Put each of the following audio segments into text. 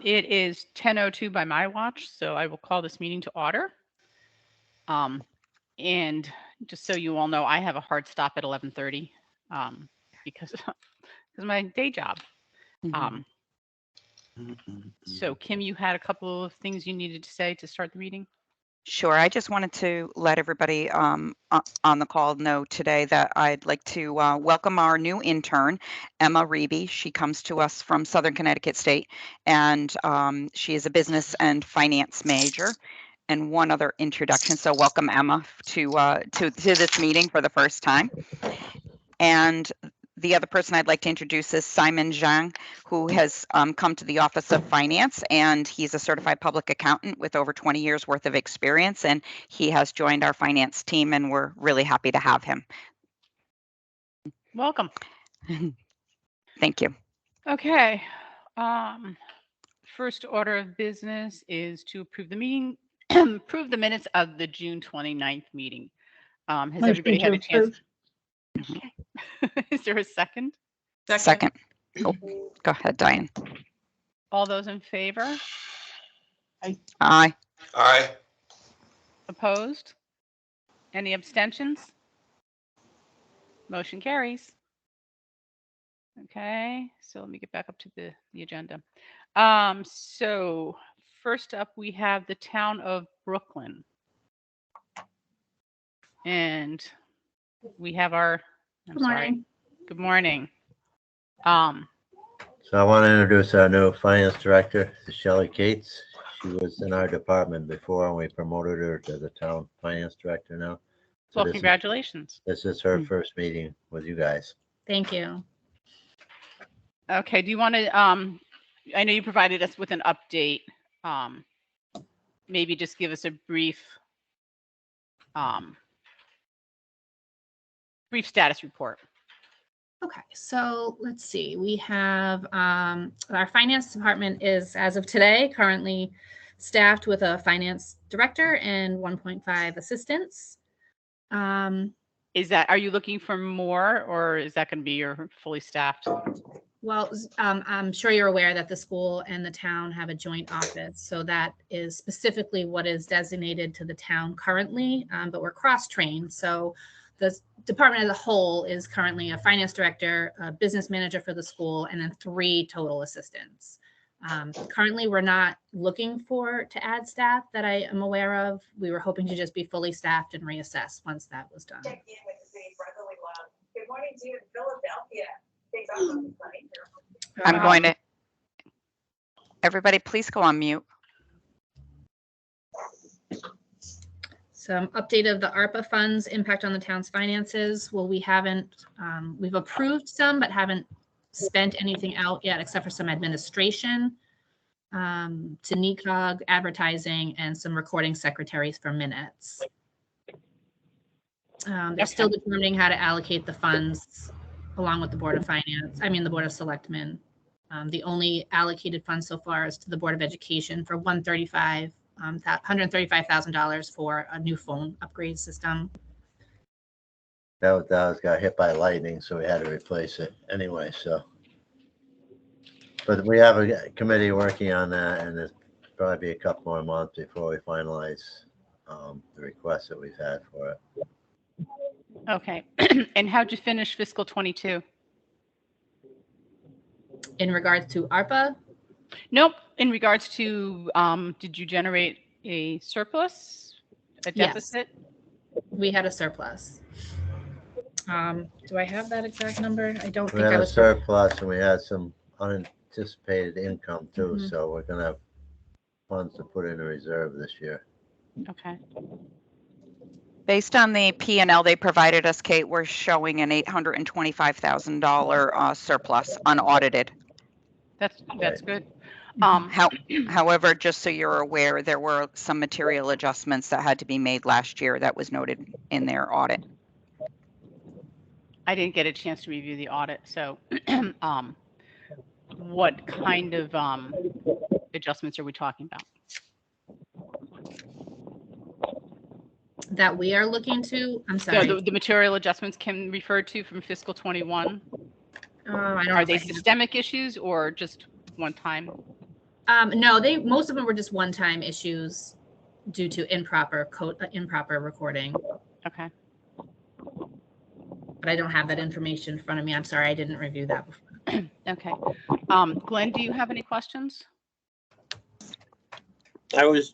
It is 10:02 by my watch, so I will call this meeting to order. And just so you all know, I have a hard stop at 11:30 because of my day job. So Kim, you had a couple of things you needed to say to start the meeting? Sure. I just wanted to let everybody on the call know today that I'd like to welcome our new intern, Emma Reeby. She comes to us from Southern Connecticut State, and she is a business and finance major. And one other introduction. So welcome, Emma, to this meeting for the first time. And the other person I'd like to introduce is Simon Zhang, who has come to the Office of Finance, and he's a certified public accountant with over 20 years worth of experience, and he has joined our finance team, and we're really happy to have him. Welcome. Thank you. Okay. First order of business is to approve the meeting, approve the minutes of the June 29th meeting. Has everybody had a chance? Okay. Is there a second? Second. Oh, go ahead, Diane. All those in favor? Aye. Aye. Opposed? Any abstentions? Motion carries. Okay, so let me get back up to the agenda. So first up, we have the town of Brooklyn. And we have our, Good morning. So I want to introduce our new finance director, Shelley Cates. She was in our department before, and we promoted her to the town finance director now. So well, congratulations. This is her first meeting with you guys. Thank you. Okay, do you want to, I know you provided us with an update. Maybe just give us a brief status report. Okay, so let's see. We have our finance department is, as of today, currently staffed with a finance director and 1.5 assistants. Are you looking for more, or is that going to be your fully staffed? Well, I'm sure you're aware that the school and the town have a joint office. So that is specifically what is designated to the town currently, but we're cross-trained. So the department as a whole is currently a finance director, a business manager for the school, and then 3 total assistants. Currently, we're not looking to add staff that I am aware of. We were hoping to just be fully staffed and reassess once that was done. Good morning to you in Philadelphia. I'm going to, everybody, please go on mute. Some update of the Arpa funds impact on the town's finances. Well, we haven't, we've approved some, but haven't spent anything out yet except for some administration to NECOG, advertising, and some recording secretaries for minutes. They're still determining how to allocate the funds along with the Board of Finance, the Board of Selectmen. The only allocated funds so far is to the Board of Education for $135,000 for a new phone upgrade system. That got hit by lightning, so we had to replace it anyway. So, but we have a committee working on that, and there's probably be a couple more months before we finalize the requests that we've had for it. Okay, and how'd you finish fiscal 22? In regards to ARPA? Nope. In regards to, did you generate a surplus, a deficit? Yes. We had a surplus. Do I have that exact number? I don't think I was. We had a surplus, and we had some unanticipated income too. So we're going to have funds to put in a reserve this year. Okay. Based on the P&L they provided us, Kate, we're showing an $825,000 surplus unaudited. That's good. However, just so you're aware, there were some material adjustments that had to be made last year that was noted in their audit. I didn't get a chance to review the audit, so what kind of adjustments are we talking about? That we are looking to, I'm sorry. So the material adjustments Kim referred to from fiscal 21. I don't Are they systemic issues or just one time? No, most of them were just one-time issues due to improper recording. Okay. But I don't have that information in front of me. I'm sorry, I didn't review that before. Okay. Glenn, do you have any questions?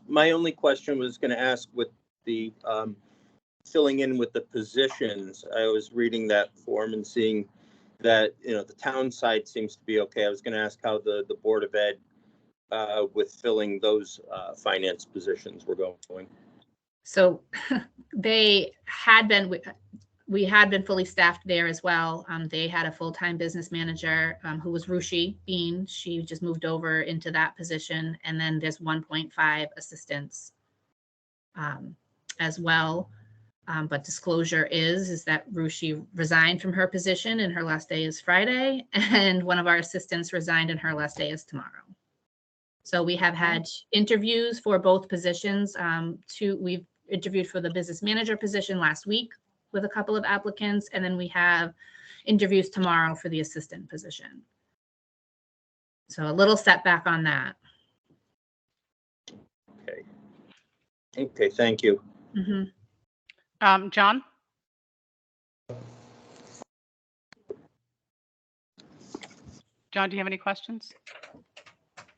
My only question was going to ask with the filling in with the positions. I was reading that form and seeing that, the town side seems to be okay. I was going to ask how the Board of Ed with filling those finance positions were going. So they had been, we had been fully staffed there as well. They had a full-time business manager who was Rushi Bean. She just moved over into that position. And then there's 1.5 assistants as well. But disclosure is that Rushi resigned from her position and her last day is Friday. And one of our assistants resigned and her last day is tomorrow. So we have had interviews for both positions. We've interviewed for the business manager position last week with a couple of applicants, and then we have interviews tomorrow for the assistant position. So a little setback on that. Okay, thank you. Mm-hmm. John? John, do you have any questions?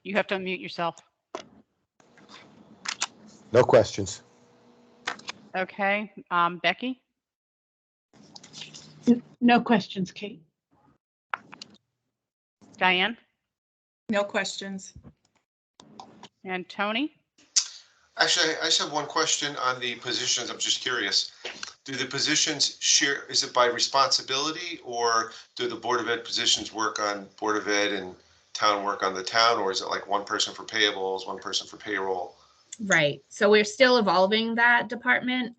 You have to unmute yourself. No questions. Okay. Becky? No questions, Kate. Diane? No questions. And Tony? Actually, I just have one question on the positions. I'm just curious. Do the positions share, is it by responsibility, or do the Board of Ed positions work on Board of Ed and town work on the town, or is it like one person for payables, one person for payroll? Right. So we're still evolving that department.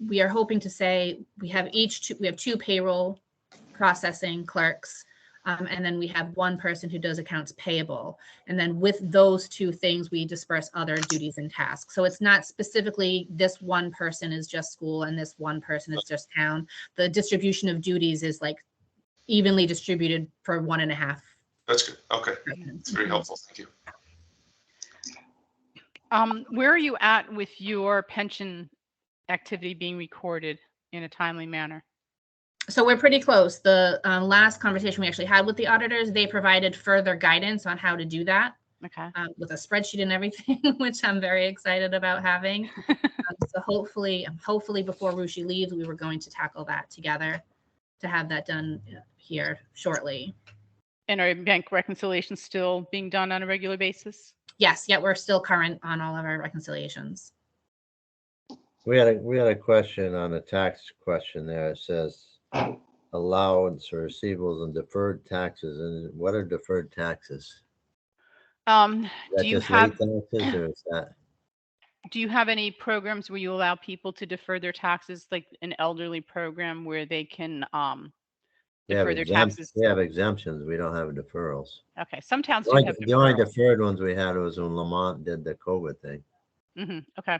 We are hoping to say we have two payroll processing clerks. And then we have one person who does accounts payable. And then with those two things, we disperse other duties and tasks. So it's not specifically this one person is just school and this one person is just town. The distribution of duties is like evenly distributed for 1.5. That's good. Okay. It's very helpful. Thank you. Where are you at with your pension activity being recorded in a timely manner? So we're pretty close. The last conversation we actually had with the auditors, they provided further guidance on how to do that. Okay. With a spreadsheet and everything, which I'm very excited about having. So hopefully before Rushi leaves, we were going to tackle that together to have that done here shortly. And are bank reconciliations still being done on a regular basis? Yes, yet we're still current on all of our reconciliations. We had a question on the tax question there. It says allowance or receivables and deferred taxes. And what are deferred taxes? Do you have taxes, or is that? Do you have any programs where you allow people to defer their taxes, like an elderly program where they can defer their taxes? We have exemptions. We don't have deferrals. Okay, some towns do have The only deferrals. deferred ones we had was when Lamont did the COVID thing. Mm-hmm. Okay.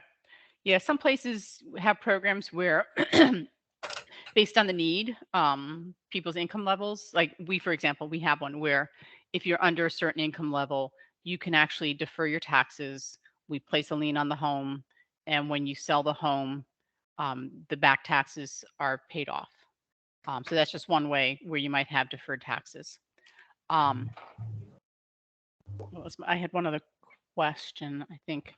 Yeah, some places have programs where based on the need, people's income levels, like we, for example, we have one where if you're under a certain income level, you can actually defer your taxes. We place a lien on the home, and when you sell the home, the back taxes are paid off. So that's just one way where you might have deferred taxes. I had one other question, I think.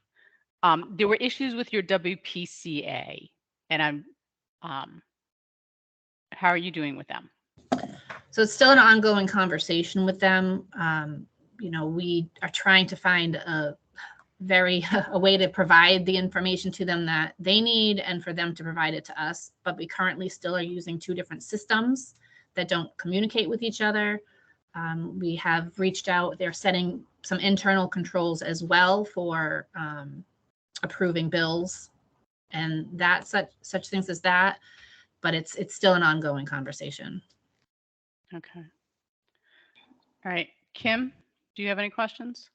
There were issues with your WPCA, and how are you doing with them? So it's still an ongoing conversation with them. We are trying to find a way to provide the information to them that they need and for them to provide it to us. But we currently still are using two different systems that don't communicate with each other. We have reached out. They're setting some internal controls as well for approving bills and that such things as that. But it's still an ongoing conversation. Okay. All right. Kim, do you have any questions?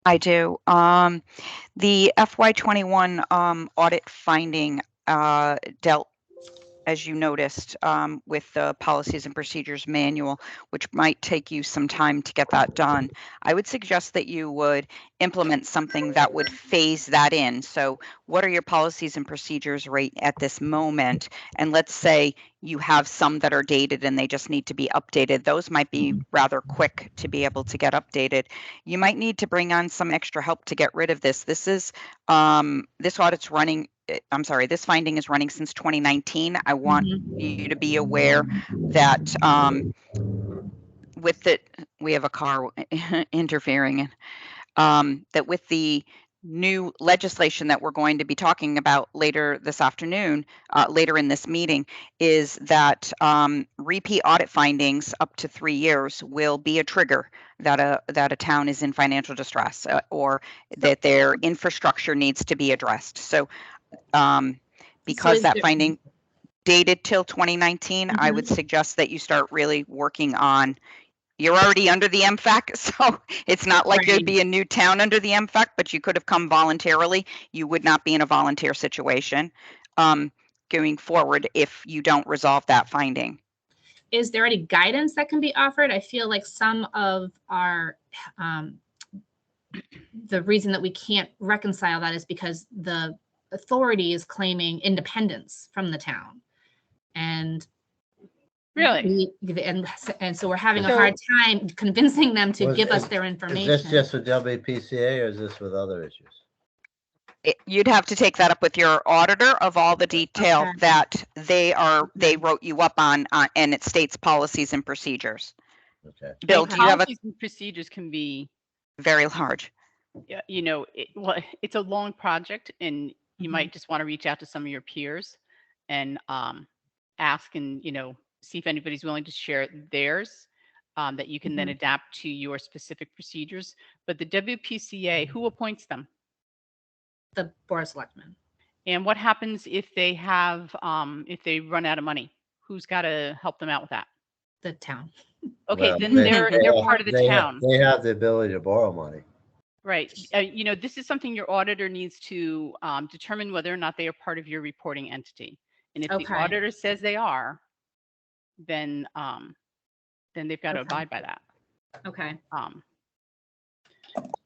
I do. The FY21 audit finding dealt as you noticed, with the policies and procedures manual, which might take you some time to get that done. I would suggest that you would implement something that would phase that in. So what are your policies and procedures right at this moment? And let's say you have some that are dated and they just need to be updated. Those might be rather quick to be able to get updated. You might need to bring on some extra help to get rid of this. This audit's running, I'm sorry, this finding is running since 2019. I want you to be aware that with it, we have a car interfering, that with the new legislation that we're going to be talking about later this afternoon, later in this meeting, is that repeat audit findings up to 3 years will be a trigger that a town is in financial distress, or that their infrastructure needs to be addressed. So because is that there- finding dated till 2019, I would suggest that you start really working on, you're already under the MFAC, so it's not like there'd be a new town under the MFAC, but you could have come voluntarily. You would not be in a volunteer situation going forward if you don't resolve that finding. Is there any guidance that can be offered? I feel like some of our, the reason that we can't reconcile that is because the authority is claiming independence from the town. And Really? and so we're having a So- hard time convincing them to Was- give us is- their Is information. this just with WPCA or is this with other issues? You'd have to take that up with your auditor of all the detail Okay. that they wrote you up on, and it states policies and procedures. Okay. Bill, Okay. do you have a Policies and procedures can be, very large? it's a long project, and you Mhm. might just want to reach out to some of your peers and ask and see if anybody's willing to share theirs, that you can then adapt to your specific procedures. But the WPCA, who appoints them? The Board of Selectmen. And what happens if they run out of money? Who's got to help them out with that? The town. Okay, Well, then they- they're part of the they have- town. They have the ability to borrow money. Right. This is something your auditor needs to determine whether or not they are part of your reporting entity. And if the Okay. auditor says they are, then they've got to Okay. abide by that. Okay. You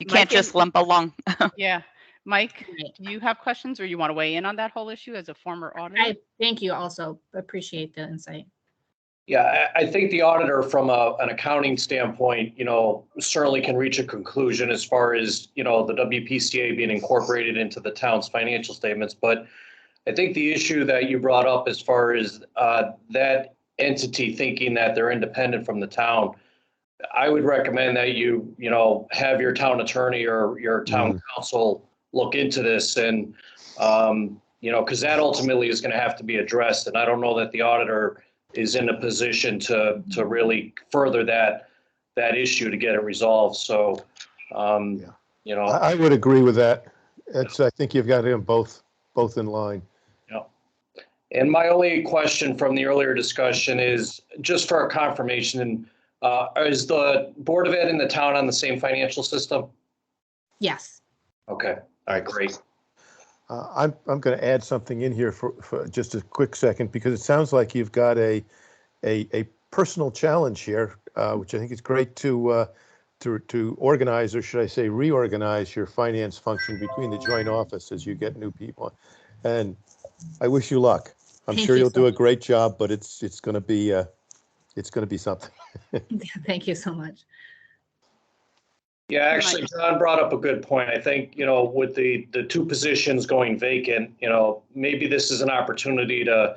Mike can't just and- lump along. Yeah. Mike, Right. do you have questions, or you want to weigh in on that whole issue as a former auditor? I thank you. Also appreciate the insight. Yeah, I think the auditor from an accounting standpoint, certainly can reach a conclusion as far as, the WPCA being incorporated into the town's financial statements. But I think the issue that you brought up as far as that entity thinking that they're independent from the town, I would recommend that you have your town attorney or your town council look into this and, because that ultimately is going to have to be addressed. And I don't know that the auditor is in a position to really further that issue to get it resolved. So, I would agree with that. I think you've got them both in line. And my only question from the earlier discussion is just for a confirmation, is the Board of Ed in the town on the same financial system? Yes. Okay, all right, great. I'm going to add something in here for just a quick second, because it sounds like you've got a personal challenge here, which I think is great to organize, or should I say reorganize, your finance function between the joint office as you get new people. And I wish you luck. I'm Thank sure you you'll so do a much. great job, but it's going to be something. Thank you so much. Yeah, actually, John brought up a good point. I think, with the two positions going vacant, maybe this is an opportunity to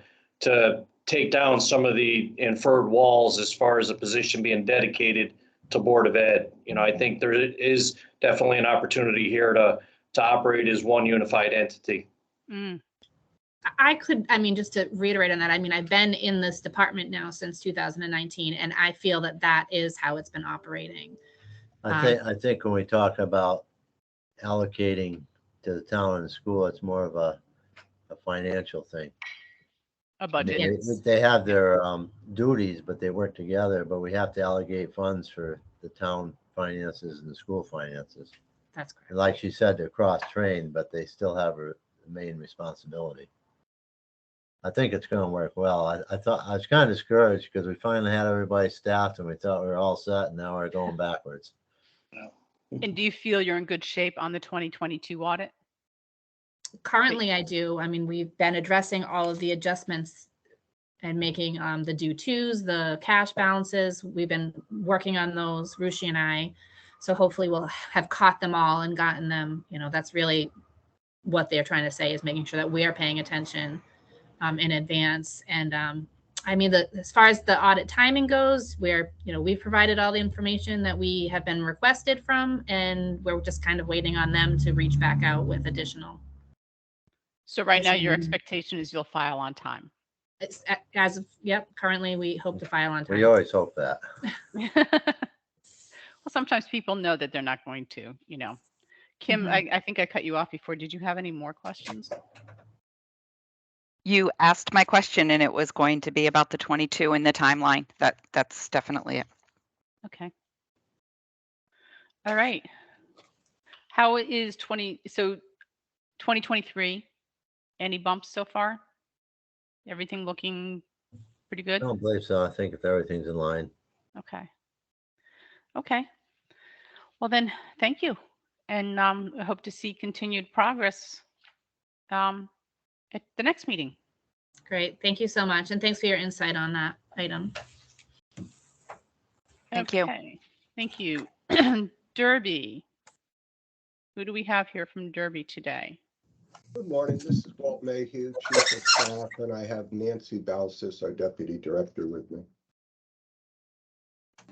take down some of the inferred walls as far as a position being dedicated to Board of Ed. I think there is definitely an opportunity here to operate as one unified entity. Mm. Just to reiterate on that, I've been in this department now since 2019, and I feel that is how it's been operating. I think when we talk about allocating to the town and the school, it's more of a financial thing. A I budget. mean, Yes. they have their duties, but they work together, but we have to allocate funds for the town finances and the school finances. That's correct. And like she said, they're cross-trained, but they still have a main responsibility. I think it's going to work well. I thought I was kind of discouraged because we finally had everybody staffed and we thought we were all set, and now we're going backwards. And do you feel you're in good shape on the 2022 audit? Currently, I do. I mean, we've been addressing all of the adjustments and making the due tos, the cash balances. We've been working on those, Rushi and I. So hopefully we'll have caught them all and gotten them. You know, that's really what they're trying to say, is making sure that we are paying attention in advance. And I mean, as far as the audit timing goes, we've provided all the information that we have been requested from, and we're just kind of waiting on them to reach back out with additional. So right now, your expectation is you'll file on time. It's currently we hope to file on time. We always hope that. Well, sometimes people know that they're not going to, you know. Kim, I think I cut you off before. Did you have any more questions? You asked my question, and it was going to be about the 22 and the timeline. That's definitely it. Okay. All right. How is 2023? Any bumps so far? Everything looking pretty good? I don't believe so. I think if everything's in line. Okay. Okay. Well then, thank you. And I hope to see continued progress at the next meeting. Great. Thank you so much. And thanks for your insight on that item. Thank you. Thank you. Derby. Who do we have here from Derby today? Good morning. This is Walt Mayhew, Chief of Staff, and I have Nancy Balsis, our Deputy Director, with me.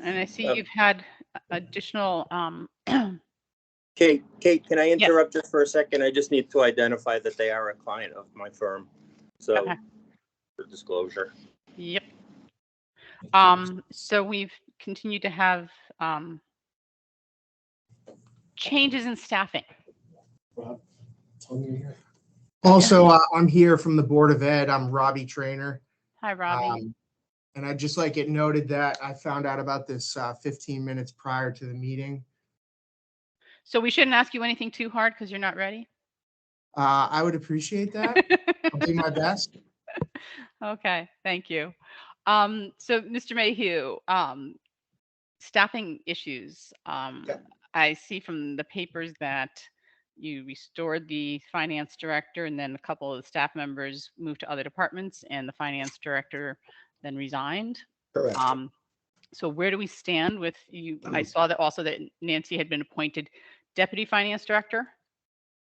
And I see you've had additional. Kate, can I interrupt just for a second? I just need to identify that they are a client of my firm. So for disclosure. Yep. So we've continued to have changes in staffing. Rob, tell me you're here. Also, I'm here from the Board of Ed. I'm Robbie Trainer. Hi, Robbie. And I'd just like it noted that I found out about this 15 minutes prior to the meeting. So we shouldn't ask you anything too hard because you're not ready? I would appreciate that. I'll do my best. Okay, thank you. So Mr. Mayhew, staffing issues. I see from the papers that you restored the finance director, and then a couple of the staff members moved to other departments, and the finance director then resigned. Correct. So where do we stand with you? I saw that also that Nancy had been appointed deputy finance director.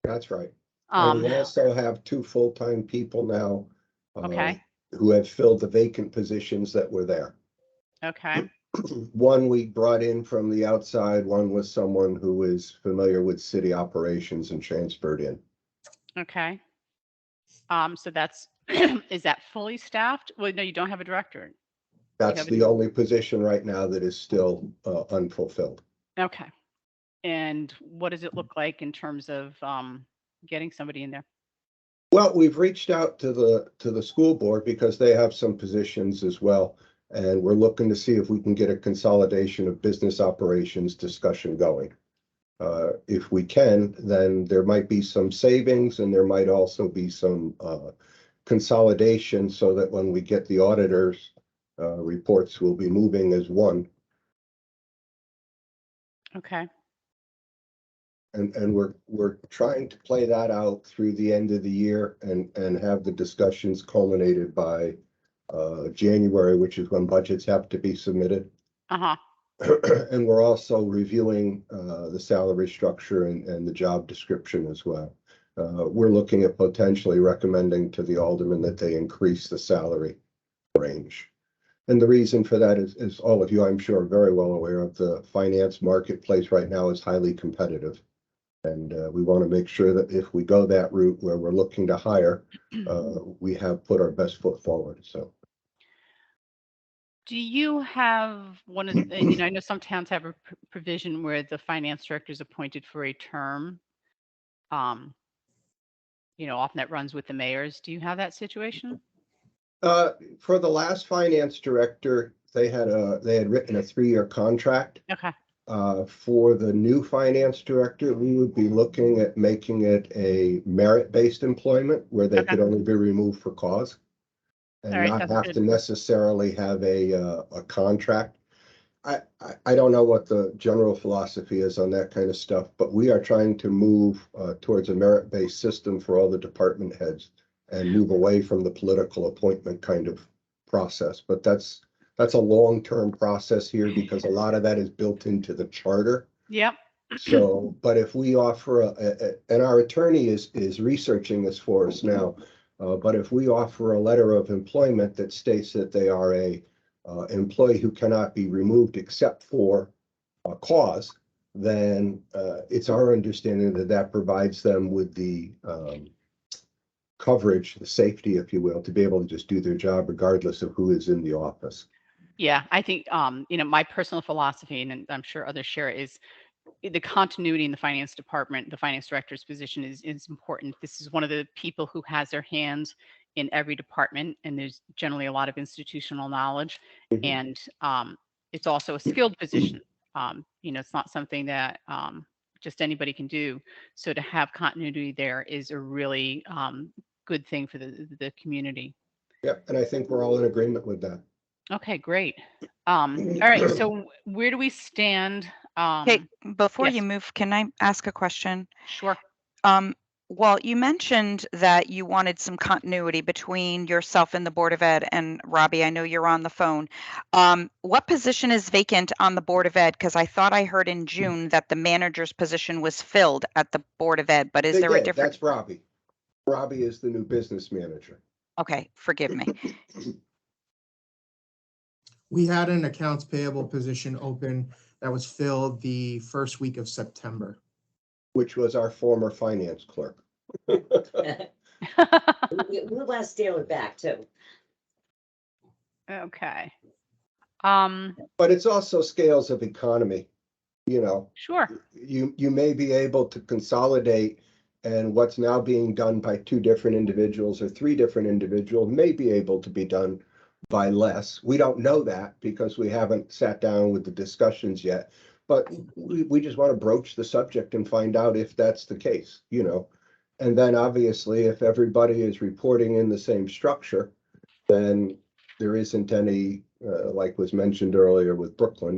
That's right. And we also have 2 full-time people now who have filled the vacant positions that were there. Okay. One we brought in from the outside, one was someone who is familiar with city operations and transferred in. Okay. So that's, is that fully staffed? Well, no, you don't have a director. That's the only position right now that is still unfulfilled. Okay. And what does it look like in terms of getting somebody in there? Well, we've reached out to the school board because they have some positions as well. And we're looking to see if we can get a consolidation of business operations discussion going. If we can, then there might be some savings, and there might also be some consolidation so that when we get the auditors reports, we'll be moving as one. Okay. And we're trying to play that out through the end of the year and have the discussions culminated by January, which is when budgets have to be submitted. And we're also reviewing the salary structure and the job description as well. We're looking at potentially recommending to the aldermen that they increase the salary range. And the reason for that is all of you, I'm sure, are very well aware of the finance marketplace right now is highly competitive. And we want to make sure that if we go that route where we're looking to hire, we have put our best foot forward. So, do you have one of the, you know, I know some towns have a provision where the finance director is appointed for a term. You know, often that runs with the mayors. Do you have that situation? For the last finance director, they had written a 3-year contract. Okay. For the new finance director, we would be looking at making it a merit-based employment where they could only be removed for cause. and All right, not that's have good. to necessarily have a contract. I don't know what the general philosophy is on that kind of stuff, but we are trying to move towards a merit-based system for all the department heads and move away from the political appointment kind of process. But that's a long-term process here because a lot of that is built into the charter. Yep. So, but if we offer and our attorney is researching this for us now, but if we offer a letter of employment that states that they are a employee who cannot be removed except for a cause, then it's our understanding that that provides them with the coverage, the safety, if you will, to be able to just do their job regardless of who is in the office. Yeah, I think, my personal philosophy, and I'm sure others share it, is the continuity in the finance department. The finance director's position is important. This is one of the people who has their hands in every department, and there's generally a lot of institutional knowledge. And it's also a skilled position. It's not something that just anybody can do. So to have continuity there is a really good thing for the community. Yeah, and I think we're all in agreement with that. Okay, great. All right, so where do we stand? Okay, before yes. you move, can I ask a question? Sure. Well, you mentioned that you wanted some continuity between yourself and the Board of Ed, and Robbie, I know you're on the phone. What position is vacant on the Board of Ed? Because I thought I heard in June that the manager's position was filled at the Board of Ed, but is there a different? That's Robbie. Robbie is the new business manager. Okay, forgive me. We had an accounts payable position open that was filled the first week of September. Which was our former finance clerk. We'll let Taylor back too. Okay. But it's also scales of economy, Sure. You may be able to consolidate, and what's now being done by 2 different individuals or 3 different individuals may be able to be done by less. We don't know that because we haven't sat down with the discussions yet. But we just want to broach the subject and find out if that's the case, And then obviously, if everybody is reporting in the same structure, then there isn't any, like was mentioned earlier with Brooklyn,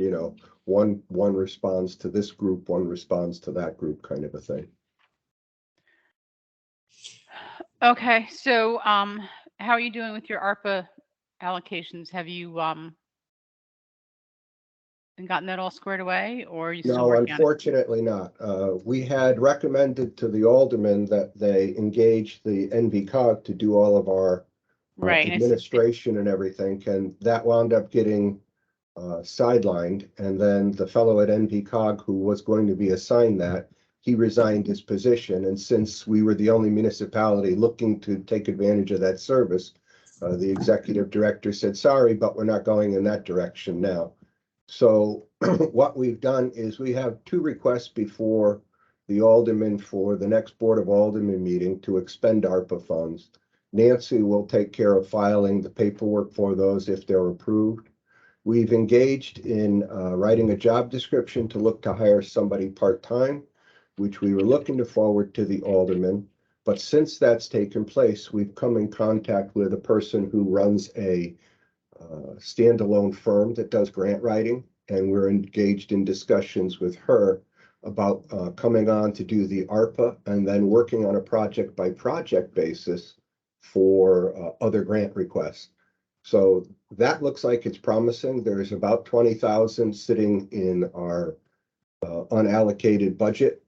one responds to this group, one responds to that group kind of a thing. Okay, so how are you doing with your ARPA allocations? Have you gotten that all squared away, or are you still No, working on it? unfortunately not. We had recommended to the aldermen that they engage the NVCOG to do all of our Right. administration and everything, and that wound up getting sidelined. And then the fellow at NVCOG who was going to be assigned that, he resigned his position. And since we were the only municipality looking to take advantage of that service, the executive director said, sorry, but we're not going in that direction now. So what we've done is we have 2 requests before the aldermen for the next Board of Aldermen meeting to expend ARPA funds. Nancy will take care of filing the paperwork for those if they're approved. We've engaged in writing a job description to look to hire somebody part-time, which we were looking to forward to the aldermen. But since that's taken place, we've come in contact with a person who runs a standalone firm that does grant writing, and we're engaged in discussions with her about coming on to do the ARPA and then working on a project by project basis for other grant requests. So that looks like it's promising. There's about 20,000 sitting in our unallocated budget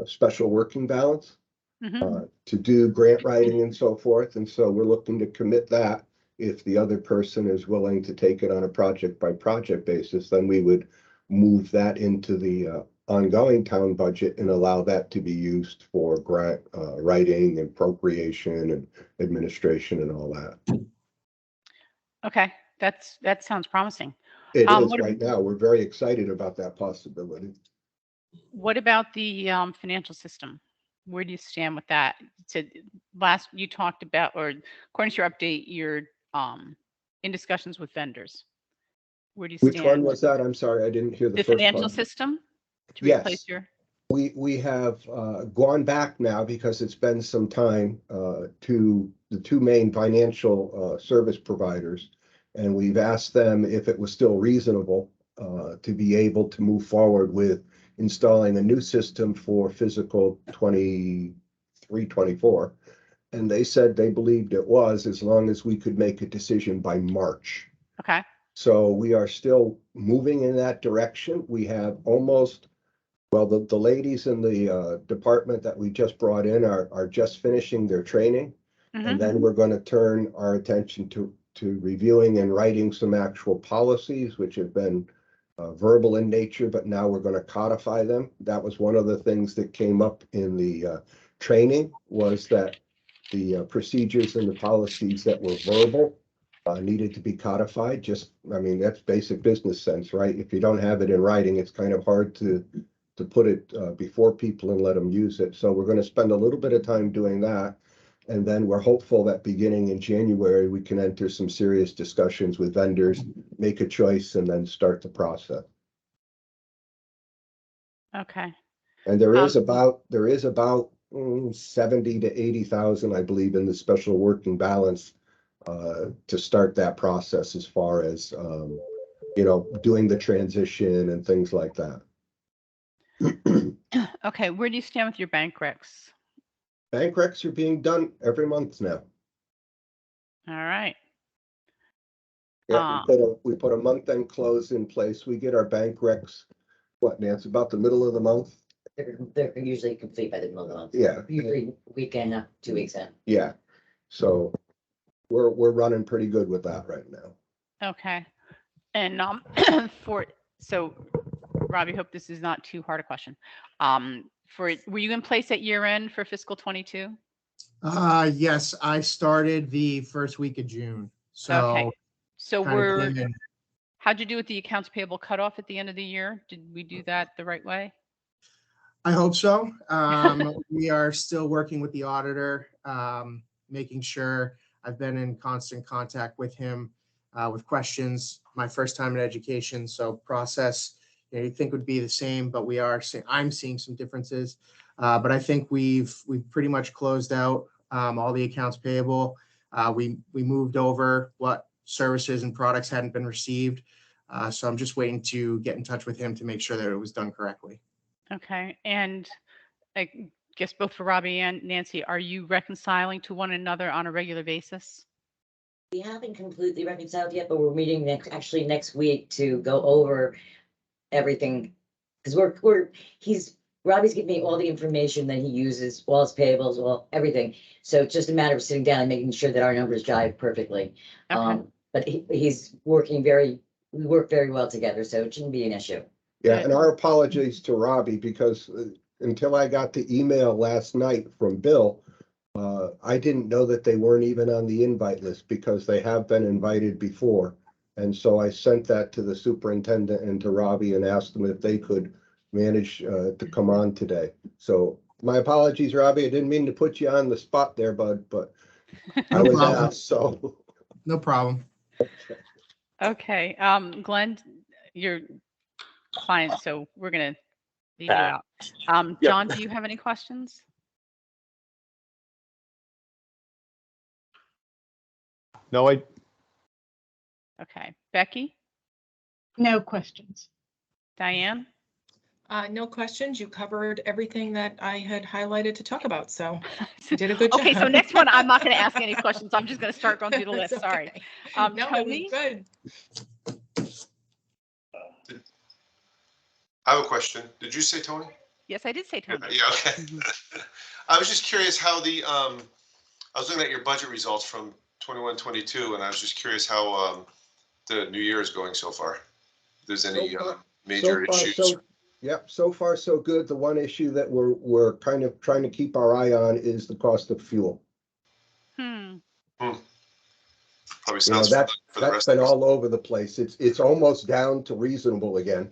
special working balance to do grant writing and so forth. And so we're looking to commit that. If the other person is willing to take it on a project by project basis, then we would move that into the ongoing town budget and allow that to be used for grant writing and appropriation and administration and all that. Okay, that sounds promising. It is right now. We're very excited about that possibility. What about the financial system? Where do you stand with that? So last you talked about, or according to your update, you're in discussions with vendors. Where do you stand? Which one was that? I'm sorry, I didn't hear the first financial part. system to Yes. replace your. We have gone back now because it's been some time to the two main financial service providers. And we've asked them if it was still reasonable to be able to move forward with installing a new system for fiscal 23-24. And they said they believed it was, as long as we could make a decision by March. Okay. So we are still moving in that direction. We have almost, well, the ladies in the department that we just brought in are just finishing their training. And then we're going to turn our attention to reviewing and writing some actual policies, which have been verbal in nature, but now we're going to codify them. That was one of the things that came up in the training, was that the procedures and the policies that were verbal needed to be codified. Just, I mean, that's basic business sense, right? If you don't have it in writing, it's kind of hard to put it before people and let them use it. So we're going to spend a little bit of time doing that. And then we're hopeful that beginning in January, we can enter some serious discussions with vendors, make a choice, and then start the process. Okay. And there is about 70 to 80,000, I believe, in the special working balance to start that process, as far as doing the transition and things like that. Okay, where do you stand with your bank recs? Bank recs are being done every month now. All right. Yeah, we put a month-end close in place. We get our bank recs, what, Nancy, about the middle of the month? They're usually complete by the middle of the month. Yeah. Usually weekend, 2 weeks in. Yeah. So we're running pretty good with that right now. Okay. And so Robbie, hope this is not too hard a question. Were you in place at year end for fiscal 22? Yes, I started the first week of June. So okay. So how'd you do with the accounts payable cutoff at the end of the year? Did we do that the right way? I hope so. We are still working with the auditor, making sure. I've been in constant contact with him with questions. My first time in education, so process you think would be the same, but I'm seeing some differences. But I think we've pretty much closed out all the accounts payable. We moved over what services and products hadn't been received. So I'm just waiting to get in touch with him to make sure that it was done correctly. Okay. And I guess both for Robbie and Nancy, are you reconciling to one another on a regular basis? We haven't completely reconciled yet, but we're meeting next week to go over everything. Because Robbie's giving me all the information that he uses, all his payables, everything. So it's just a matter of sitting down and making sure that our numbers jive perfectly. Okay. But he's working we work very well together, so it shouldn't be an issue. Yeah, and our apologies to Robbie, because until I got the email last night from Bill, I didn't know that they weren't even on the invite list, because they have been invited before. And so I sent that to the superintendent and to Robbie and asked them if they could manage to come on today. So my apologies, Robbie. I didn't mean to put you on the spot there, bud, but I was asked, so. No problem. Okay. Glenn, your client, so we're going to leave you out. John, do you have any questions? No, Okay. Becky? No questions. Diane? No questions. You covered everything that I had highlighted to talk about, so you did a good job. Okay, so next one, I'm not going to ask any questions. I'm just going to start going through the list. That's Sorry. okay. Tony? It was good. I have a question. Did you say Tony? Yes, I did say Tony. Yeah, okay. I was just curious how I was looking at your budget results from 21-22, and I was just curious how the new year is going so far. If there's any major issues. Yep, so far so good. The one issue that we're kind of trying to keep our eye on is the cost of fuel. Probably sounds that's been all over the place. It's almost down to reasonable again,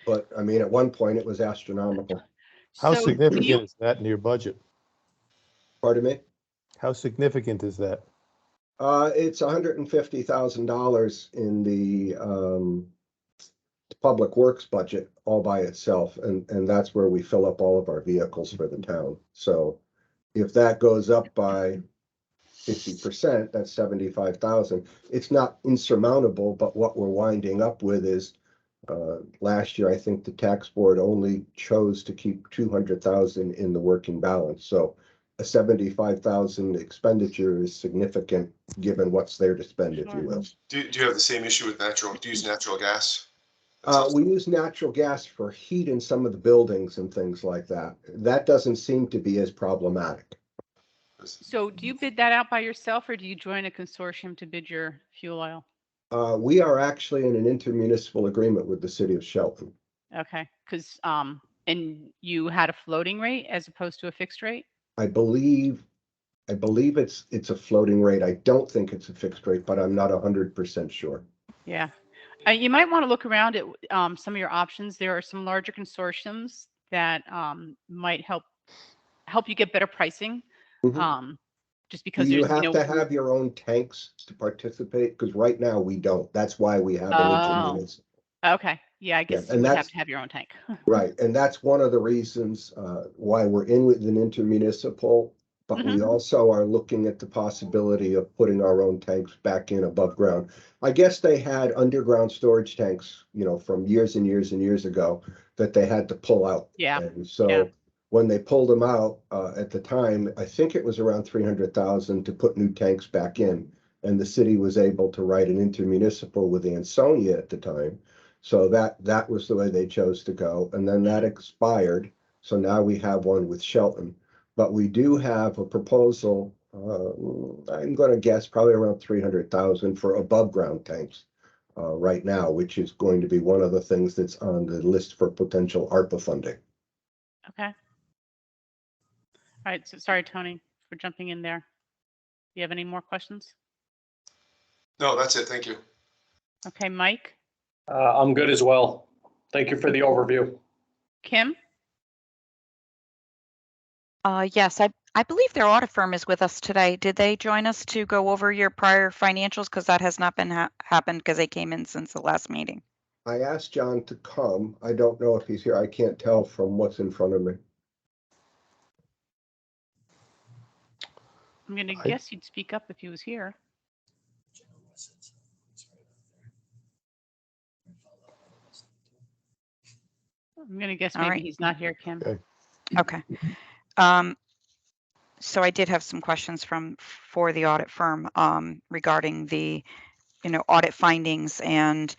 but I mean, at one point it was astronomical. How significant is that in your budget? Pardon me? How significant is that? It's $150,000 in the public works budget all by itself, and that's where we fill up all of our vehicles for the town. So if that goes up by 50%, that's 75,000. It's not insurmountable, but what we're winding up with is last year, I think the tax board only chose to keep 200,000 in the working balance. So a 75,000 expenditure is significant given what's there to spend, if you will. Do you have the same issue with do you use natural gas? We use natural gas for heat in some of the buildings and things like that. That doesn't seem to be as problematic. So do you bid that out by yourself, or do you join a consortium to bid your fuel oil? We are actually in an intermunicipal agreement with the city of Shelton. Okay, because and you had a floating rate as opposed to a fixed rate? I believe it's a floating rate. I don't think it's a fixed rate, but I'm not 100% sure. Yeah. You might want to look around at some of your options. There are some larger consortiums that might help you get better pricing. Just because you there's, have to have your own tanks to participate, because right now we don't. That's why we have an intermunicipal. Okay. Yeah, I guess you would have to have your own tank. Right. And that's one of the reasons why we're in with an intermunicipal, but we also are looking at the possibility of putting our own tanks back in above ground. I guess they had underground storage tanks, from years and years and years ago that they had to pull out. Yeah. And so when they pulled them out at the time, I think it was around 300,000 to put new tanks back in. And the city was able to write an intermunicipal with Ansonia at the time. So that was the way they chose to go. And then that expired. So now we have one with Shelton. But we do have a proposal, I'm going to guess probably around 300,000 for above ground tanks right now, which is going to be one of the things that's on the list for potential ARPA funding. Okay. All right. So sorry, Tony, for jumping in there. Do you have any more questions? No, that's it. Thank you. Okay, Mike? I'm good as well. Thank you for the overview. Kim? Yes, I believe their audit firm is with us today. Did they join us to go over your prior financials? Because that has not been happened because they came in since the last meeting. I asked John to come. I don't know if he's here. I can't tell from what's in front of me. I'm going to guess he'd speak up if he was here. I'm going to guess maybe he's not here, Kim. Okay. So I did have some questions for the audit firm regarding the, audit findings. And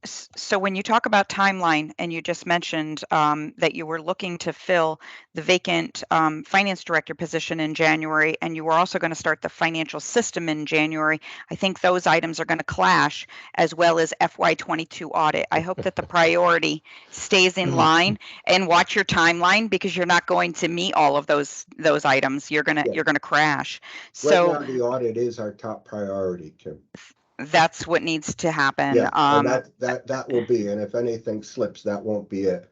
so when you talk about timeline, and you just mentioned that you were looking to fill the vacant finance director position in January, and you were also going to start the financial system in January, I think those items are going to clash, as well as FY22 audit. I hope that the priority stays in line, and watch your timeline, because you're not going to meet all of those items. You're gonna crash. So right now, the audit is our top priority, Kim. That's what needs to happen. Yeah, and that will be, and if anything slips, that won't be it.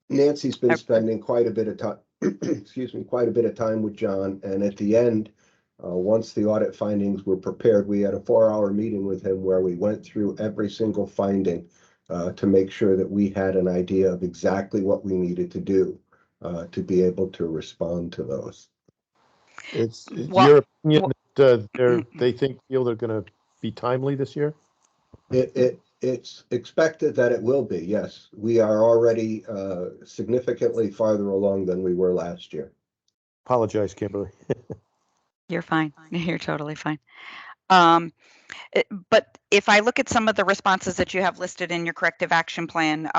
Nancy's been spending quite a bit of time, quite a bit of time with John, and at the end, once the audit findings were prepared, we had a 4-hour meeting with him where we went through every single finding to make sure that we had an idea of exactly what we needed to do to be able to respond to those. It's your opinion that they feel they're going to be timely this year? It's expected that it will be, yes. We are already significantly farther along than we were last year. Apologize, Kimberly. You're fine. You're totally fine. But if I look at some of the responses that you have listed in your corrective action plan,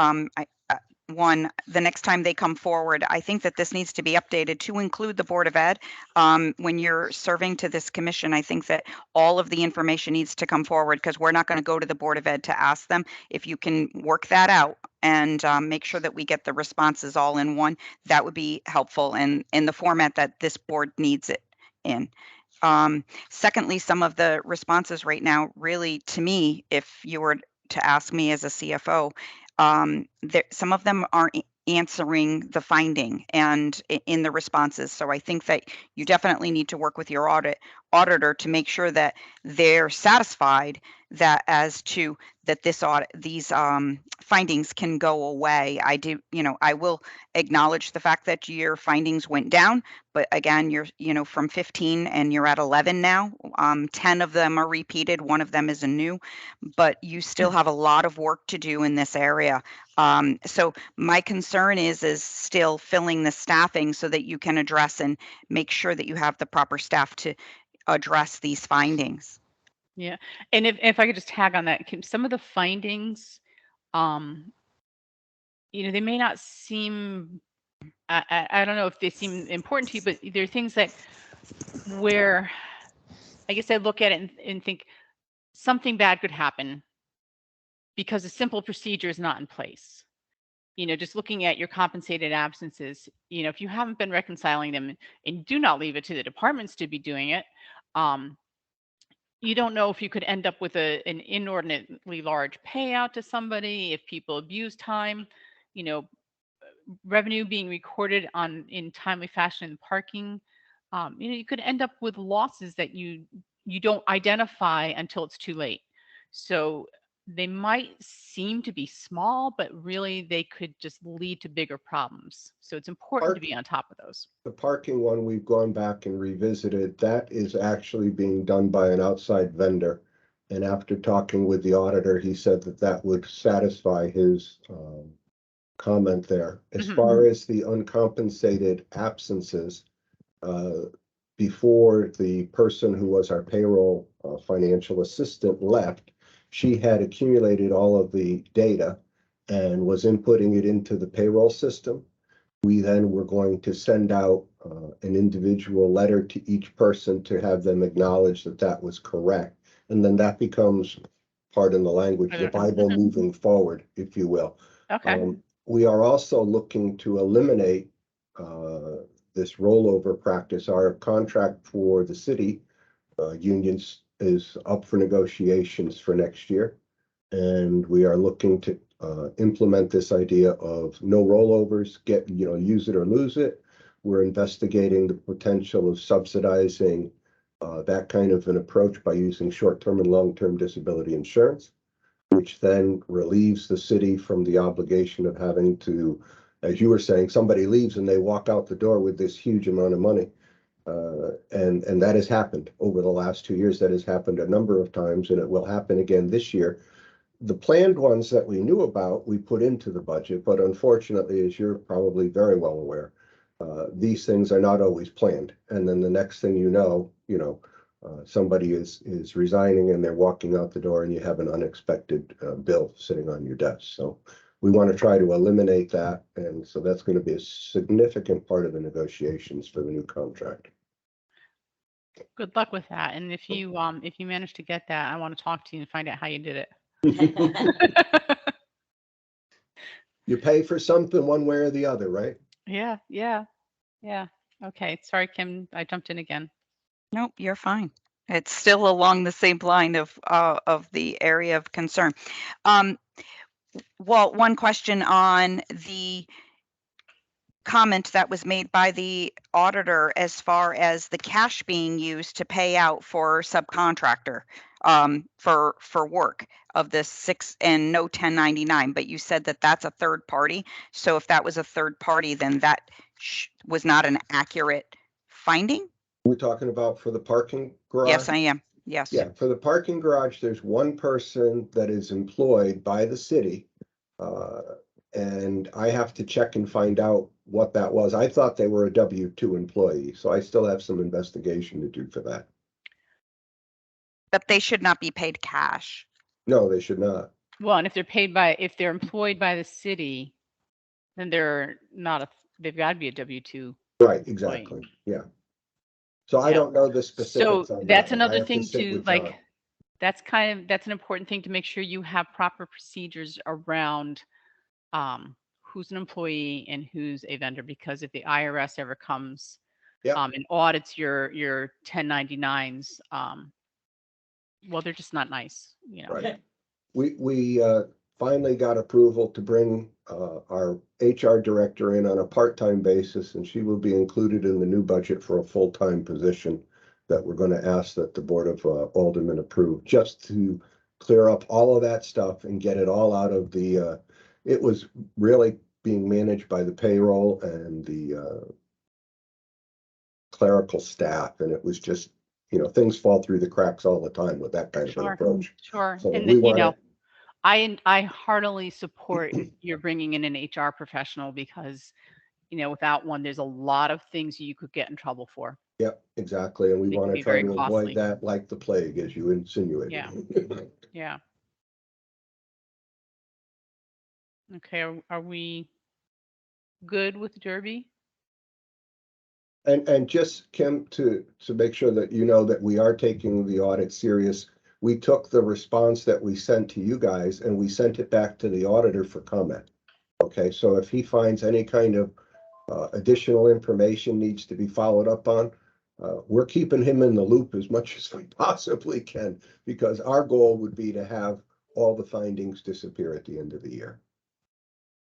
one, the next time they come forward, I think that this needs to be updated to include the Board of Ed. When you're serving to this commission, I think that all of the information needs to come forward, because we're not going to go to the Board of Ed to ask them. If you can work that out and make sure that we get the responses all in one, that would be helpful, and in the format that this board needs it in. Secondly, some of the responses right now, really, to me, if you were to ask me as a CFO, some of them aren't answering the finding and in the responses. So I think that you definitely need to work with your auditor to make sure that they're satisfied that as to that this audit, these findings can go away. I do, I will acknowledge the fact that your findings went down, but again, you're, from 15 and you're at 11 now. 10 of them are repeated, one of them is a new, but you still have a lot of work to do in this area. So my concern is still filling the staffing so that you can address and make sure that you have the proper staff to address these findings. Yeah, and if I could just tag on that, some of the findings, they may not seem, I don't know if they seem important to you, but there are things that where I guess I look at it and think something bad could happen because a simple procedure is not in place. Just looking at your compensated absences, if you haven't been reconciling them, and do not leave it to the departments to be doing it, you don't know if you could end up with an inordinately large payout to somebody, if people abuse time, revenue being recorded in timely fashion in parking. You could end up with losses that you don't identify until it's too late. So they might seem to be small, but really they could just lead to bigger problems. So it's important to be on top of those. The parking one, we've gone back and revisited. That is actually being done by an outside vendor. And after talking with the auditor, he said that that would satisfy his comment there. As far as the uncompensated absences, before the person who was our payroll financial assistant left, she had accumulated all of the data and was inputting it into the payroll system. We then were going to send out an individual letter to each person to have them acknowledge that that was correct. And then that becomes, pardon the language, the Bible moving forward, if you will. Okay. We are also looking to eliminate this rollover practice. Our contract for the city unions is up for negotiations for next year. And we are looking to implement this idea of no rollovers, use it or lose it. We're investigating the potential of subsidizing that kind of an approach by using short-term and long-term disability insurance, which then relieves the city from the obligation of having to, as you were saying, somebody leaves and they walk out the door with this huge amount of money. And that has happened over the last 2 years. That has happened a number of times, and it will happen again this year. The planned ones that we knew about, we put into the budget, but unfortunately, as you're probably very well aware, these things are not always planned. And then the next thing you know, somebody is resigning and they're walking out the door and you have an unexpected bill sitting on your desk. So we want to try to eliminate that. And so that's going to be a significant part of the negotiations for the new contract. Good luck with that. And if you manage to get that, I want to talk to you and find out how you did it. You pay for something one way or the other, right? Yeah. Okay. Sorry, Kim, I jumped in again. Nope, you're fine. It's still along the same line of the area of concern. Well, one question on the comment that was made by the auditor as far as the cash being used to pay out for subcontractor for work of the 6 and no 1099, but you said that that's a third party. So if that was a third party, then that was not an accurate finding? We're talking about for the parking garage? Yes, I am. Yes. Yeah, for the parking garage, there's one person that is employed by the city. And I have to check and find out what that was. I thought they were a W-2 employee, so I still have some investigation to do for that. But they should not be paid cash. No, they should not. Well, and if they're employed by the city, then they've got to be a W-2. Right, exactly. Yeah. So I don't know the specifics. So on that's that. another thing to like, that's an important thing to make sure you have proper procedures around who's an employee and who's a vendor, because if the IRS ever comes and audits your 1099s, well, they're just not nice, Right. We finally got approval to bring our HR director in on a part-time basis, and she will be included in the new budget for a full-time position that we're going to ask that the Board of Aldermen approve, just to clear up all of that stuff and get it all out of the, it was really being managed by the payroll and the clerical staff, and it was just, you know, things fall through the cracks all the time with that kind of an approach. Sure. So And we you want know, to, I heartily support you're bringing in an HR professional because, you know, without one, there's a lot of things you could get in trouble for. yep, exactly, and we It can want to be try very to avoid costly. that like the plague, as you insinuated. Yeah. Yeah. Okay. Are we good with Derby? And just, Kim, to make sure that you know that we are taking the audit serious, we took the response that we sent to you guys and we sent it back to the auditor for comment. Okay, so if he finds any kind of additional information needs to be followed up on, we're keeping him in the loop as much as we possibly can, because our goal would be to have all the findings disappear at the end of the year.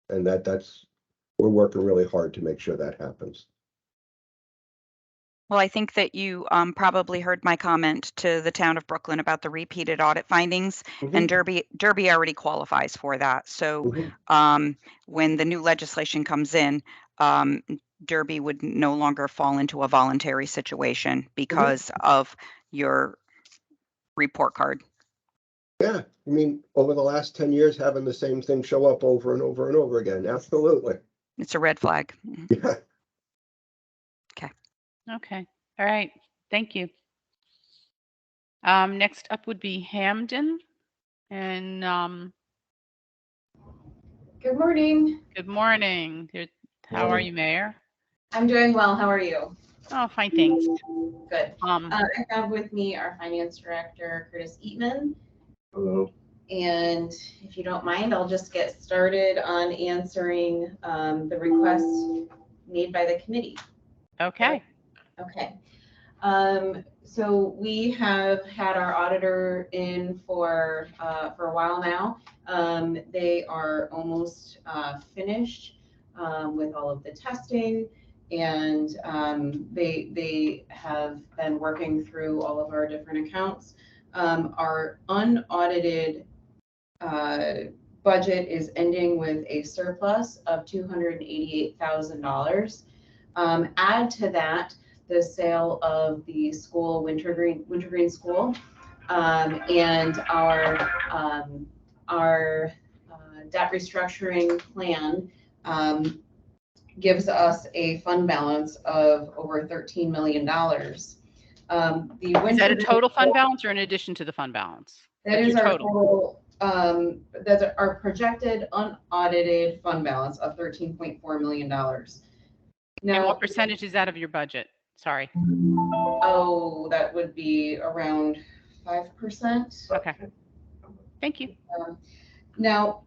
And that's, we're working really hard to make sure that happens. Well, I think that you probably heard my comment to the town of Brooklyn about the repeated audit findings, and Derby already qualifies for that. So when the new legislation comes in, Derby would no longer fall into a voluntary situation because of your report card. Yeah, I mean, over the last 10 years, having the same thing show up over and over and over again. Absolutely. It's a red flag. Yeah. Okay. All right. Thank you. Next up would be Hamden. And good morning. Good morning. How are you, Mayor? I'm doing well. How are you? Oh, fine, thanks. Good. I have with me our finance director, Curtis Eatman. Hello. And if you don't mind, I'll just get started on answering the requests made by the committee. Okay. Okay. So we have had our auditor in for a while now. They are almost finished with all of the testing, and they have been working through all of our different accounts. Our unaudited budget is ending with a surplus of $288,000. Add to that the sale of the school, Wintergreen School, and our debt restructuring plan gives us a fund balance of over $13 million. Is that a total fund balance or in addition to the fund balance? That is our total. That's our projected unaudited fund balance of $13.4 million. Now, and what percentage is that of your budget? Sorry. Oh, that would be around 5%. Okay. Thank you. Now,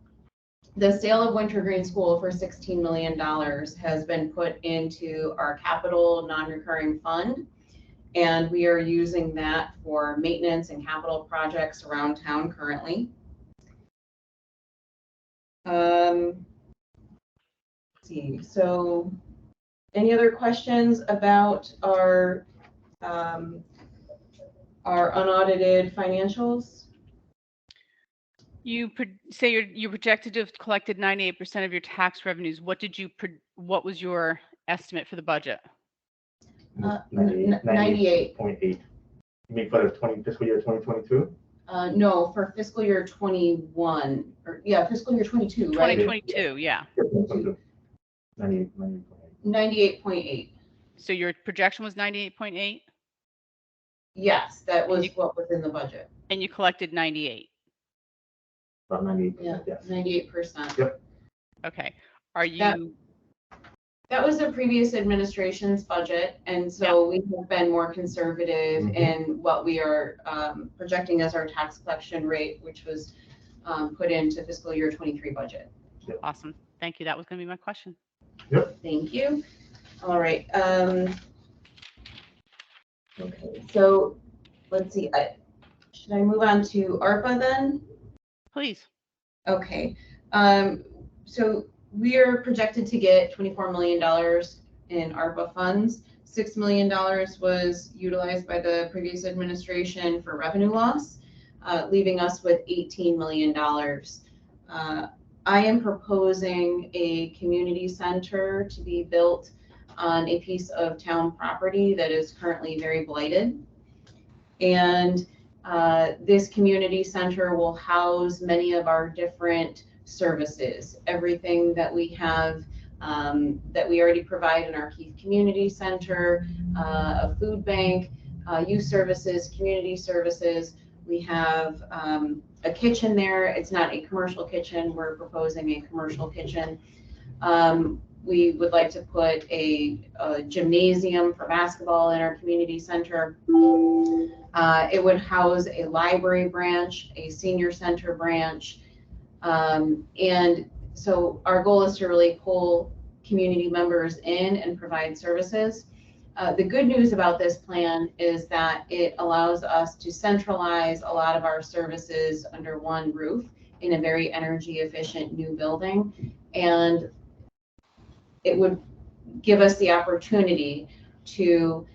the sale of Wintergreen School for $16 million has been put into our capital non-recurring fund, and we are using that for maintenance and capital projects around town currently. Let's see, so any other questions about our unaudited financials? You say you projected to have collected 98% of your tax revenues. What was your estimate for the budget? 98.8. You mean for the fiscal year 2022? No, for fiscal year 21, or yeah, fiscal year 22, right? 2022, yeah. 98.8. So your projection was 98.8? Yes, that was what was in the budget. And you collected 98? About 98%. Yeah, yes. 98%. Yep. Okay. Are you? That was the previous administration's budget, and so we have been more conservative in what we are projecting as our tax collection rate, which was put into fiscal year 23 budget. Yep. Awesome. Thank you. That was going to be my question. Yep. Thank you. All right. Okay, so let's see. Should I move on to ARPA then? Please. Okay. So we are projected to get $24 million in ARPA funds. $6 million was utilized by the previous administration for revenue loss. leaving us with $18 million. I am proposing a community center to be built on a piece of town property that is currently very blighted. And this community center will house many of our different services, everything that we have that we already provide in our Keith Community Center, a food bank, youth services, community services. We have a kitchen there. It's not a commercial kitchen. We're proposing a commercial kitchen. We would like to put a gymnasium for basketball in our community center. It would house a library branch, a senior center branch. And so our goal is to really pull community members in and provide services. The good news about this plan is that it allows us to centralize a lot of our services under one roof in a very energy efficient new building. And it would give us the opportunity to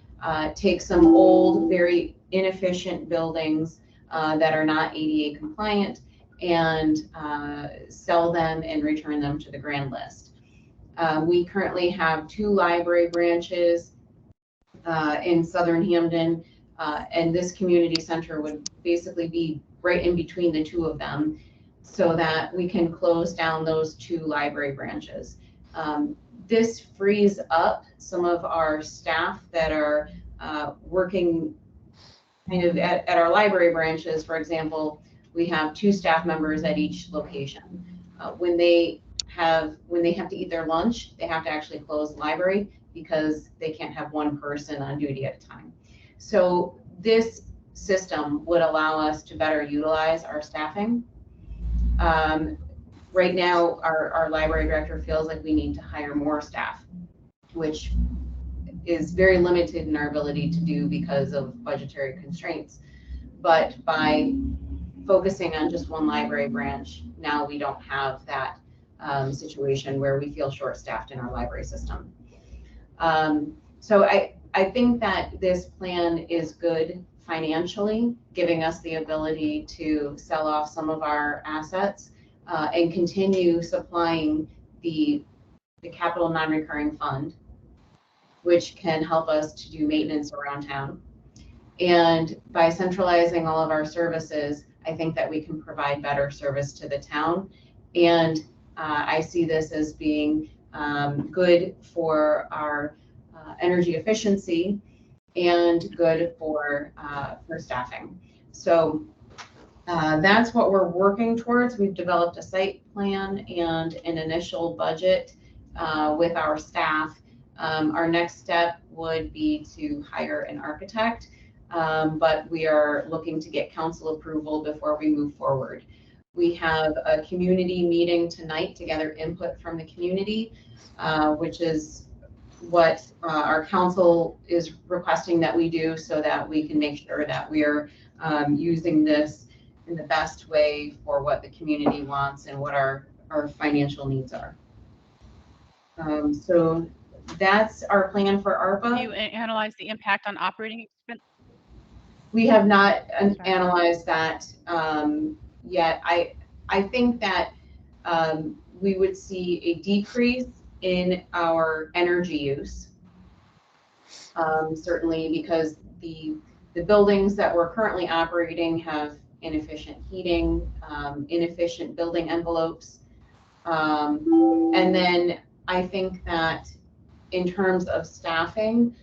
take some old, very inefficient buildings that are not ADA compliant and sell them and return them to the grand list. We currently have 2 library branches in Southern Hamden, and this community center would basically be right in between the 2 of them so that we can close down those 2 library branches. This frees up some of our staff that are working kind of at our library branches. For example, we have 2 staff members at each location. When they have to eat their lunch, they have to actually close the library because they can't have 1 person on duty at a time. So this system would allow us to better utilize our staffing. Right now, our library director feels like we need to hire more staff, which is very limited in our ability to do because of budgetary constraints. But by focusing on just 1 library branch, now we don't have that situation where we feel short-staffed in our library system. So I think that this plan is good financially, giving us the ability to sell off some of our assets and continue supplying the capital non-recurring fund, which can help us to do maintenance around town. And by centralizing all of our services, I think that we can provide better service to the town. And I see this as being good for our energy efficiency and good for staffing. So that's what we're working towards. We've developed a site plan and an initial budget with our staff. Our next step would be to hire an architect, but we are looking to get council approval before we move forward. We have a community meeting tonight to gather input from the community, which is what our council is requesting that we do so that we can make sure that we are using this in the best way for what the community wants and what our financial needs are. So that's our plan for ARPA. Do you analyze the impact on operating expense? We have not analyzed that yet. I think that we would see a decrease in our energy use, certainly because the buildings that we're currently operating have inefficient heating, inefficient building envelopes. And then I think that in terms of staffing,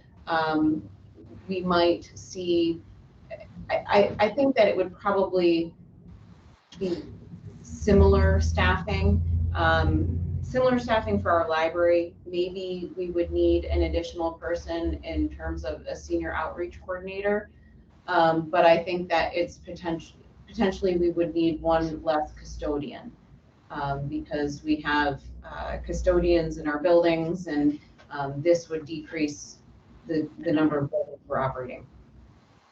we might see, I think that it would probably be similar staffing for our library. Maybe we would need an additional person in terms of a senior outreach coordinator. But I think that it's potentially we would need 1 less custodian because we have custodians in our buildings, and this would decrease the number of buildings we're operating.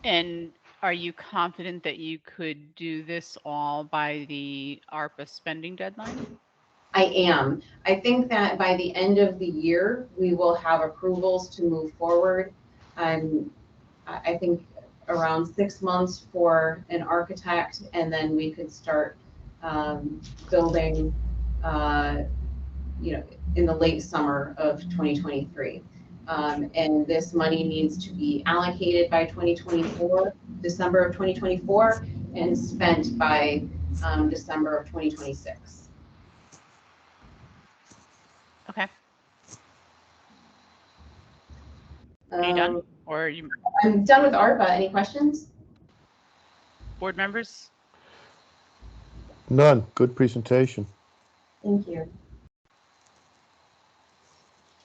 And are you confident that you could do this all by the ARPA spending deadline? I am. I think that by the end of the year, we will have approvals to move forward. I think around 6 months for an architect, and then we could start building, in the late summer of 2023. And this money needs to be allocated by 2024, December of 2024, and spent by December of 2026. Okay. Are you done? Or are you? I'm done with ARPA. Any questions? Board members? None. Good presentation. Thank you.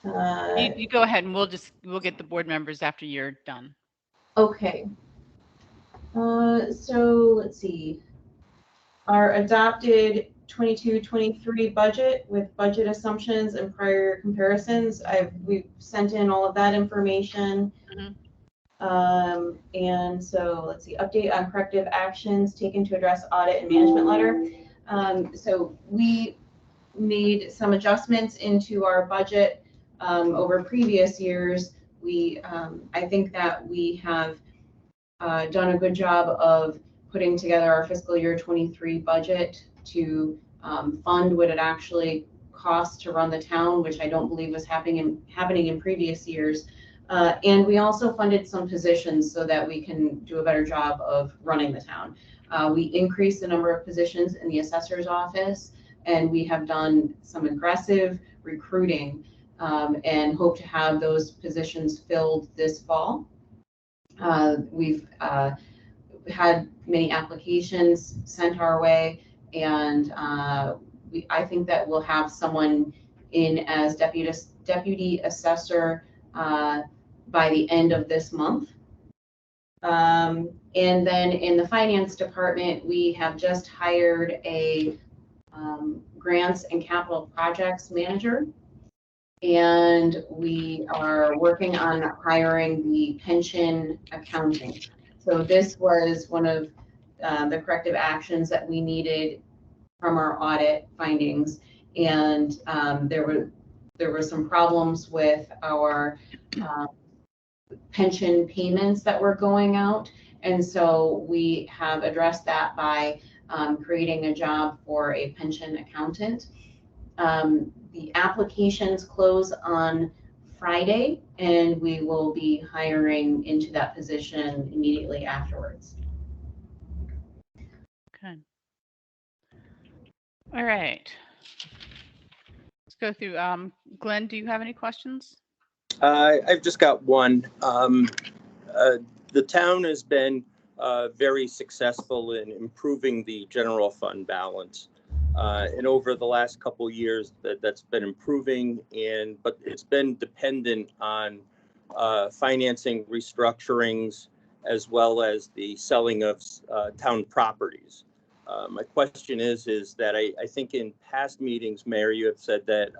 You go ahead and we'll get the board members after you're done. Okay. So let's see. Our adopted 22-23 budget with budget assumptions and prior comparisons. We've sent in all of that information. And so let's see, update on corrective actions taken to address audit and management letter. So we made some adjustments into our budget over previous years. I think that we have done a good job of putting together our fiscal year 23 budget to fund what it actually costs to run the town, which I don't believe was happening in previous years. And we also funded some positions so that we can do a better job of running the town. We increased the number of positions in the assessor's office, and we have done some aggressive recruiting and hope to have those positions filled this fall. We've had many applications sent our way, and I think that we'll have someone in as deputy assessor by the end of this month. And then in the finance department, we have just hired a grants and capital projects manager. And we are working on hiring the pension accounting. So this was one of the corrective actions that we needed from our audit findings. And there were some problems with our pension payments that were going out. And so we have addressed that by creating a job for a pension accountant. The applications close on Friday, and we will be hiring into that position immediately afterwards. Okay. All right. Let's go through. Glenn, do you have any questions? I've just got one. The town has been very successful in improving the general fund balance. And over the last couple of years, that's been improving, but it's been dependent on financing restructurings as well as the selling of town properties. My question is that I think in past meetings, Mayor, you have said that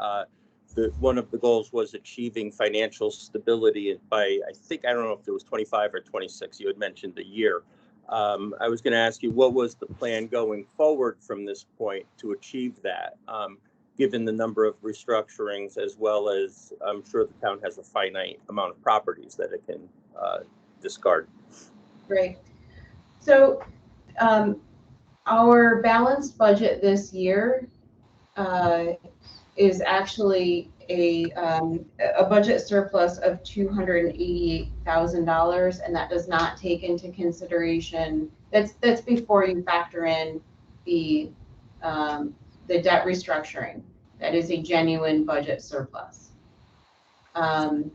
one of the goals was achieving financial stability by, I don't know if it was 25 or 26, you had mentioned a year. I was going to ask you, what was the plan going forward from this point to achieve that, given the number of restructurings, as well as I'm sure the town has a finite amount of properties that it can discard? Great. So our balanced budget this year is actually a budget surplus of $288,000, and that does not take into consideration, that's before you factor in the debt restructuring. That is a genuine budget surplus. And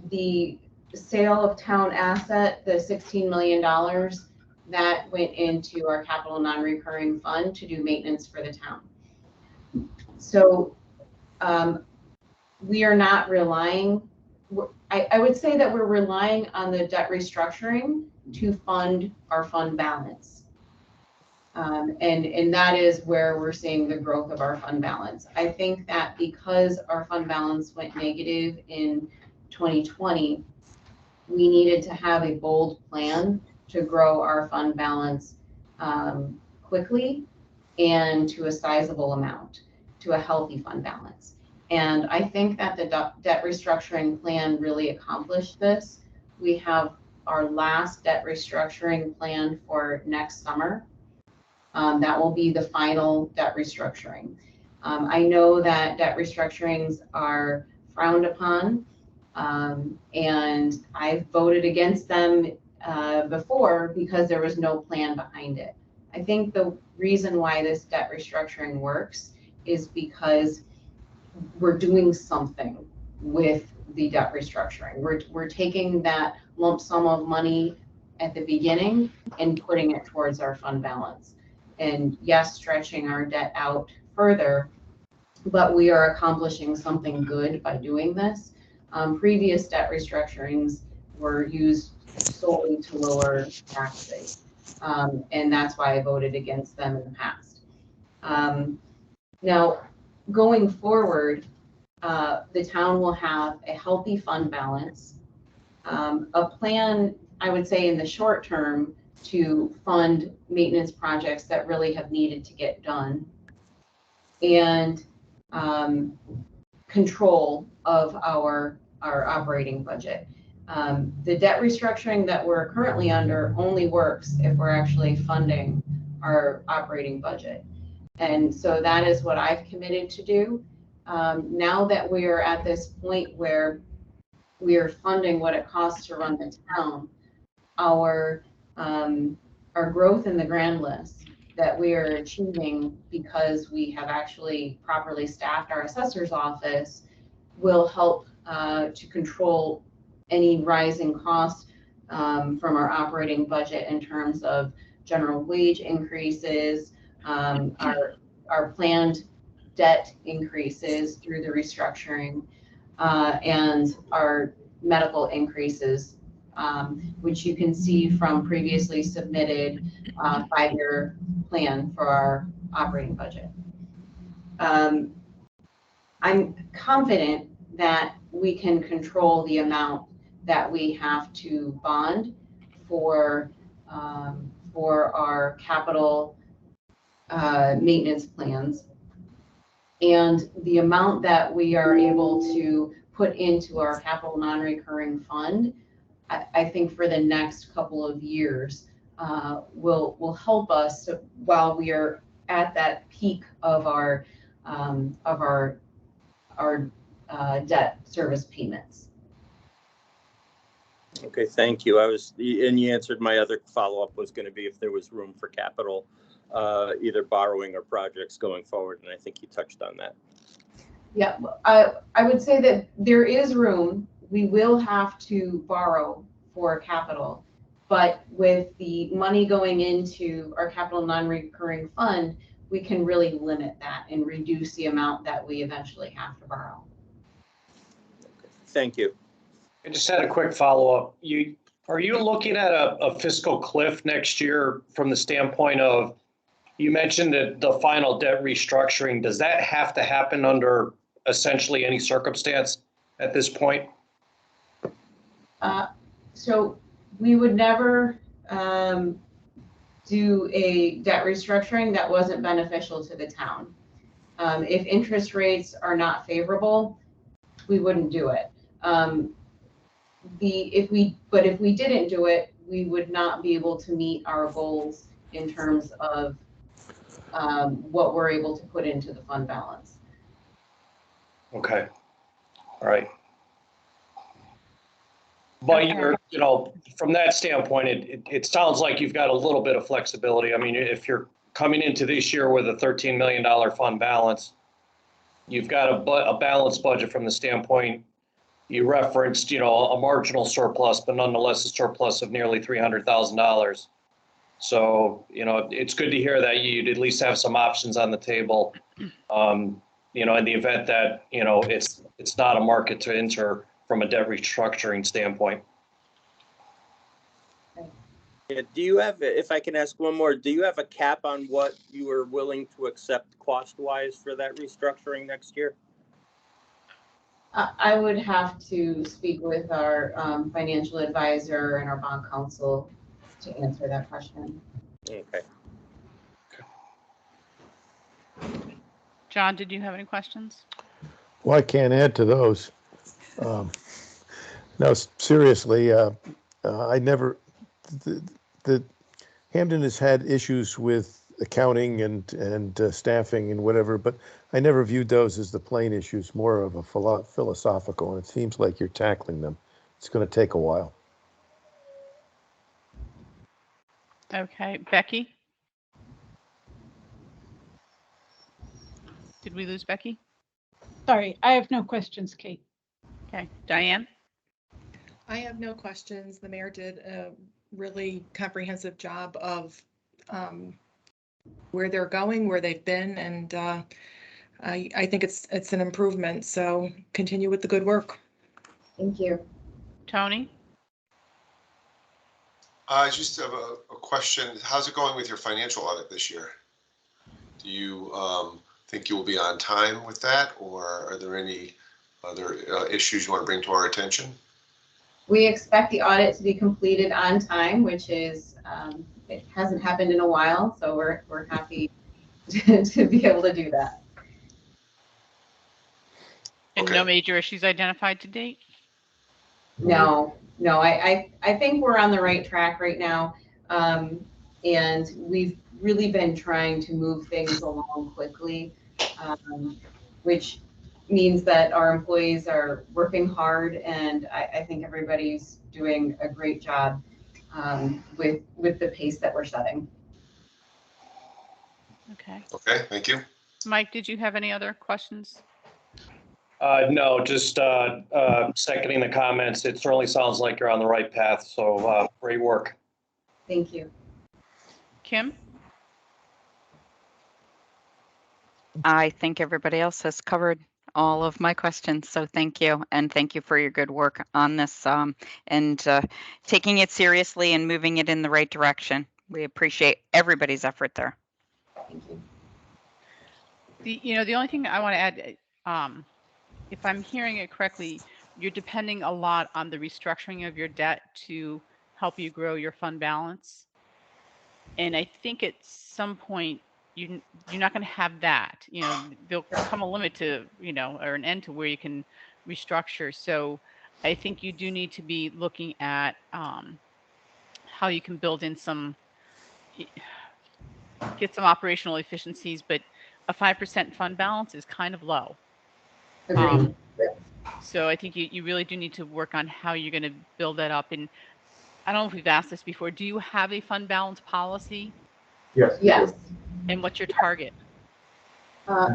the sale of town asset, the $16 million, that went into our capital non-recurring fund to do maintenance for the town. So we are not relying, I would say that we're relying on the debt restructuring to fund our fund balance. And that is where we're seeing the growth of our fund balance. I think that because our fund balance went negative in 2020, we needed to have a bold plan to grow our fund balance quickly and to a sizable amount, to a healthy fund balance. And I think that the debt restructuring plan really accomplished this. We have our last debt restructuring plan for next summer. That will be the final debt restructuring. I know that debt restructurings are frowned upon, and I've voted against them before because there was no plan behind it. I think the reason why this debt restructuring works is because we're doing something with the debt restructuring. We're taking that lump sum of money at the beginning and putting it towards our fund balance. And yes, stretching our debt out further, but we are accomplishing something good by doing this. Previous debt restructurings were used solely to lower taxes. And that's why I voted against them in the past. Now, going forward, the town will have a healthy fund balance, a plan, I would say in the short term, to fund maintenance projects that really have needed to get done, and control of our operating budget. The debt restructuring that we're currently under only works if we're actually funding our operating budget. And so that is what I've committed to do. Now that we are at this point where we are funding what it costs to run the town, our growth in the grand list that we are achieving because we have actually properly staffed our assessor's office will help to control any rising costs from our operating budget in terms of general wage increases, our planned debt increases through the restructuring, and our medical increases, which you can see from previously submitted 5-year plan for our operating budget. I'm confident that we can control the amount that we have to bond for our capital maintenance plans, and the amount that we are able to put into our capital non-recurring fund. I think for the next couple of years will help us while we are at that peak of our debt service payments. Okay, thank you. And you answered my other follow-up was going to be if there was room for capital, either borrowing or projects going forward, and I think you touched on that. Yeah, I would say that there is room. We will have to borrow for capital, but with the money going into our capital non-recurring fund, we can really limit that and reduce the amount that we eventually have to borrow. Thank you. I just had a quick follow-up. Are you looking at a fiscal cliff next year from the standpoint of, you mentioned that the final debt restructuring, does that have to happen under essentially any circumstance at this point? So we would never do a debt restructuring that wasn't beneficial to the town. If interest rates are not favorable, we wouldn't do it. If we didn't do it, we would not be able to meet our goals in terms of what we're able to put into the fund balance. Okay. All right. But from that standpoint, it sounds like you've got a little bit of flexibility. I mean, if you're coming into this year with a $13 million fund balance, you've got a balanced budget from the standpoint you referenced, a marginal surplus, but nonetheless a surplus of nearly $300,000. So, it's good to hear that you'd at least have some options on the table, in the event that, it's not a market to enter from a debt restructuring standpoint. Yeah, do you have, if I can ask one more, do you have a cap on what you are willing to accept cost-wise for that restructuring next year? I would have to speak with our financial advisor and our bond counsel to answer that question. Okay. John, did you have any questions? Well, I can't add to those. No, seriously, I never, the Hamden has had issues with accounting and staffing and whatever, but I never viewed those as the plain issues, more of a philosophical, and it seems like you're tackling them. It's going to take a while. Okay, Becky? Did we lose Becky? Sorry, I have no questions, Kate. Okay, Diane? I have no questions. The mayor did a really comprehensive job of where they're going, where they've been, and I think it's an improvement. So continue with the good work. Thank you. Tony? I just have a question. How's it going with your financial audit this year? Do you think you will be on time with that, or are there any other issues you want to bring to our attention? We expect the audit to be completed on time, which is, it hasn't happened in a while, so we're happy to be able to do that. And Okay. no major issues identified to date? No, I think we're on the right track right now. And we've really been trying to move things along quickly, which means that our employees are working hard, and I think everybody's doing a great job with the pace that we're setting. Okay. Okay, thank you. Mike, did you have any other questions? No, just seconding the comments. It certainly sounds like you're on the right path. So great work. Thank you. Kim? I think everybody else has covered all of my questions. So thank you. And thank you for your good work on this and taking it seriously and moving it in the right direction. We appreciate everybody's effort there. Thank you. The only thing I want to add, if I'm hearing it correctly, you're depending a lot on the restructuring of your debt to help you grow your fund balance. And I think at some point, you're not going to have that. There'll come a limit to, or an end to where you can restructure. So I think you do need to be looking at how you can build in get some operational efficiencies, but a 5% fund balance is kind of low. So I think you really do need to work on how you're going to build that up. And I don't know if we've asked this before. Do you have a fund balance policy? Yes. Yes. And what's your target? A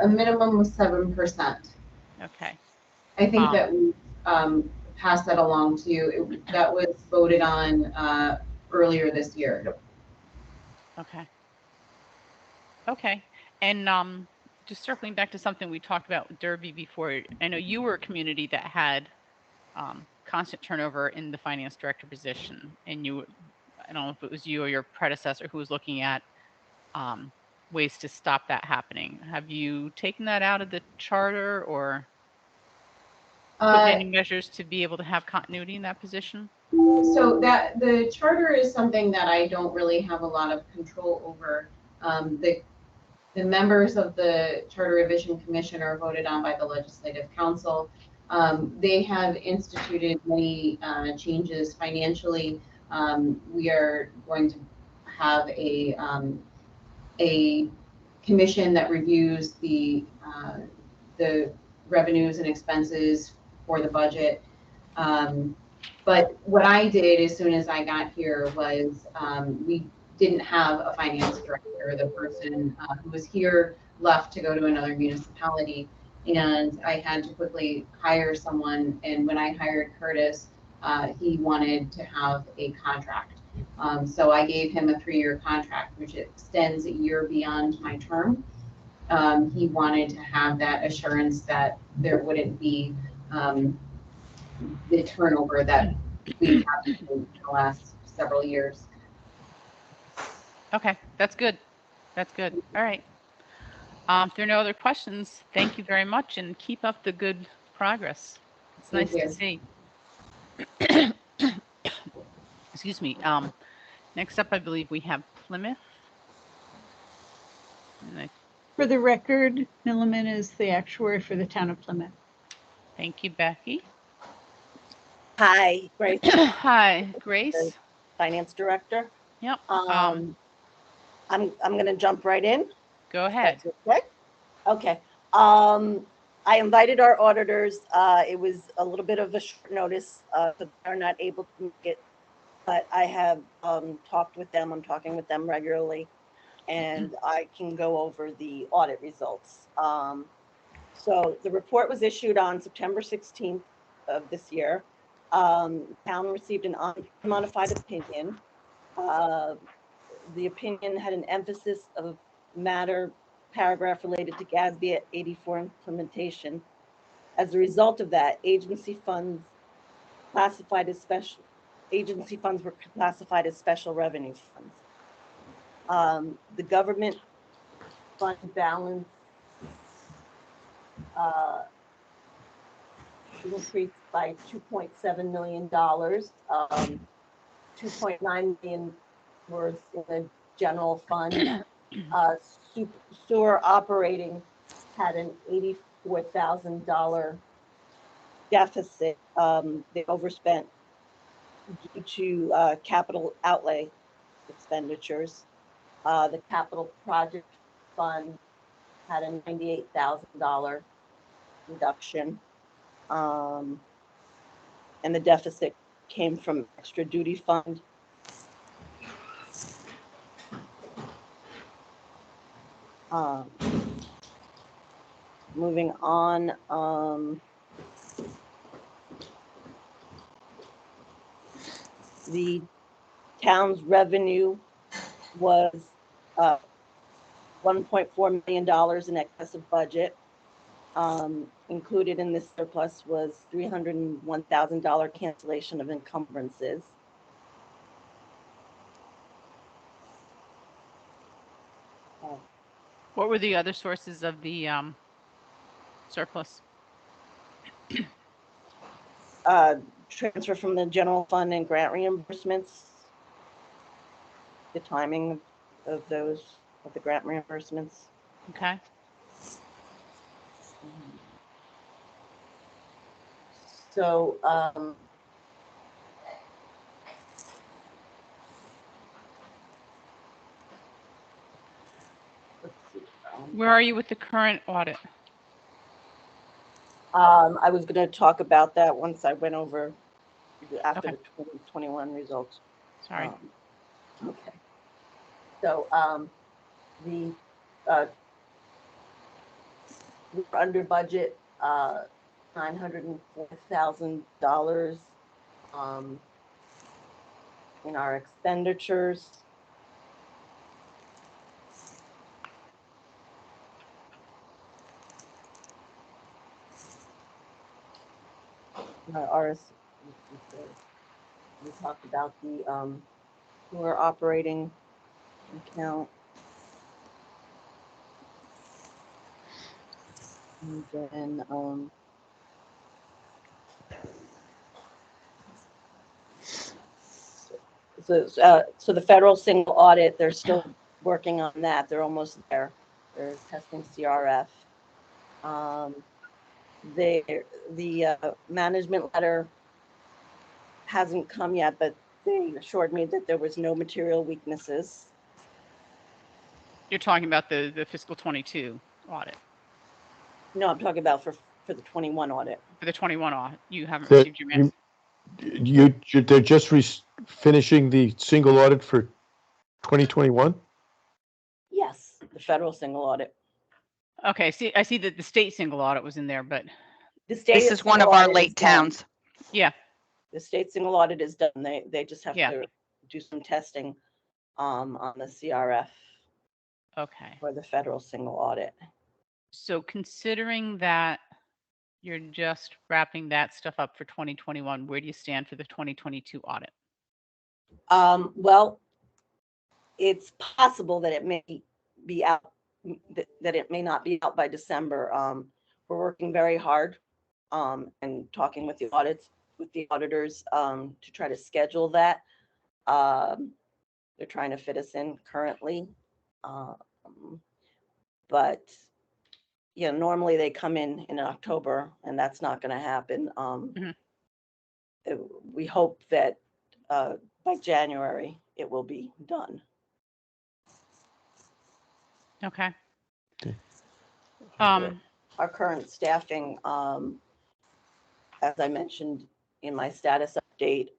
minimum of 7%. Okay. I think that we passed that along to you. That was voted on earlier this year. Yep. Okay. Okay. And just circling back to something we talked about with Derby before, I know you were a community that had constant turnover in the finance director position, and I don't know if it was you or your predecessor who was looking at ways to stop that happening. Have you taken that out of the charter or put any measures to be able to have continuity in that position? So that the charter is something that I don't really have a lot of control over. The members of the Charter Revision Commission are voted on by the Legislative Council. They have instituted many changes financially. We are going to have a commission that reviews the revenues and expenses for the budget. But what I did as soon as I got here was we didn't have a finance director. The person who was here left to go to another municipality, and I had to quickly hire someone. And when I hired Curtis, he wanted to have a contract. So I gave him a 3-year contract, which extends a year beyond my term. He wanted to have that assurance that there wouldn't be the turnover that we've had in the last several years. Okay, that's good. That's good. All right. If there are no other questions, thank you very much and keep up the good progress. It's nice to see. Excuse me. Next up, I believe we have Plymouth. For the record, Milliman is the actuary for the town of Plymouth. Thank you, Becky. Hi, Grace. Hi, Grace. Finance Director. Yep. I'm gonna jump right in. Go ahead. Okay. Okay. I invited our auditors. It was a little bit of a short notice, so they're not able to make it. But I have talked with them. I'm talking with them regularly, and I can go over the audit results. So the report was issued on September 16th of this year. Town received an unmodified opinion. The opinion had an emphasis of matter paragraph related to GASB at 84 implementation. As a result of that, agency funds were classified as special revenue funds. The government fund balance increased by $2.7 million. 2.9 million was in the general fund. Sewer operating had an $84,000 deficit. They overspent due to capital outlay expenditures. The capital project fund had a $98,000 reduction. And the deficit came from extra duty fund. Moving on, the town's revenue was $1.4 million in excess of budget. Included in this surplus was $301,000 cancellation of encumbrances. What were the other sources of the surplus? Transfer from the general fund and grant reimbursements. The timing of those, of the grant reimbursements. Okay. So, let's see. Where are you with the current audit? I was going to talk about that once I went over after Okay. the 2021 results. Sorry. Okay. So, we're under budget, $904,000 in our expenditures. We talked about the sewer operating account. And then so the federal single audit, they're still working on that. They're almost there. They're testing CRF. The management letter hasn't come yet, but they assured me that there was no material weaknesses. You're talking about the fiscal 22 audit. No, I'm talking about for the 21 audit. For the 21 audit, you haven't That received your man. they're just finishing the single audit for 2021? Yes, the federal single audit. Okay, I see that the state single audit was in there, but The state This is one of single our audit is late done. towns. yeah. The state single audit is done. They just have Yeah. to do some testing on the CRF Okay. for the federal single audit. So considering that you're just wrapping that stuff up for 2021, where do you stand for the 2022 audit? Well, it's possible that it may be out, that it may not be out by December. We're working very hard and talking with the auditors to try to schedule that. They're trying to fit us in currently. But you know, normally they come in October, and that's not going to happen. we hope that by January it will be done. Okay. Okay. Our current staffing, as I mentioned in my status update,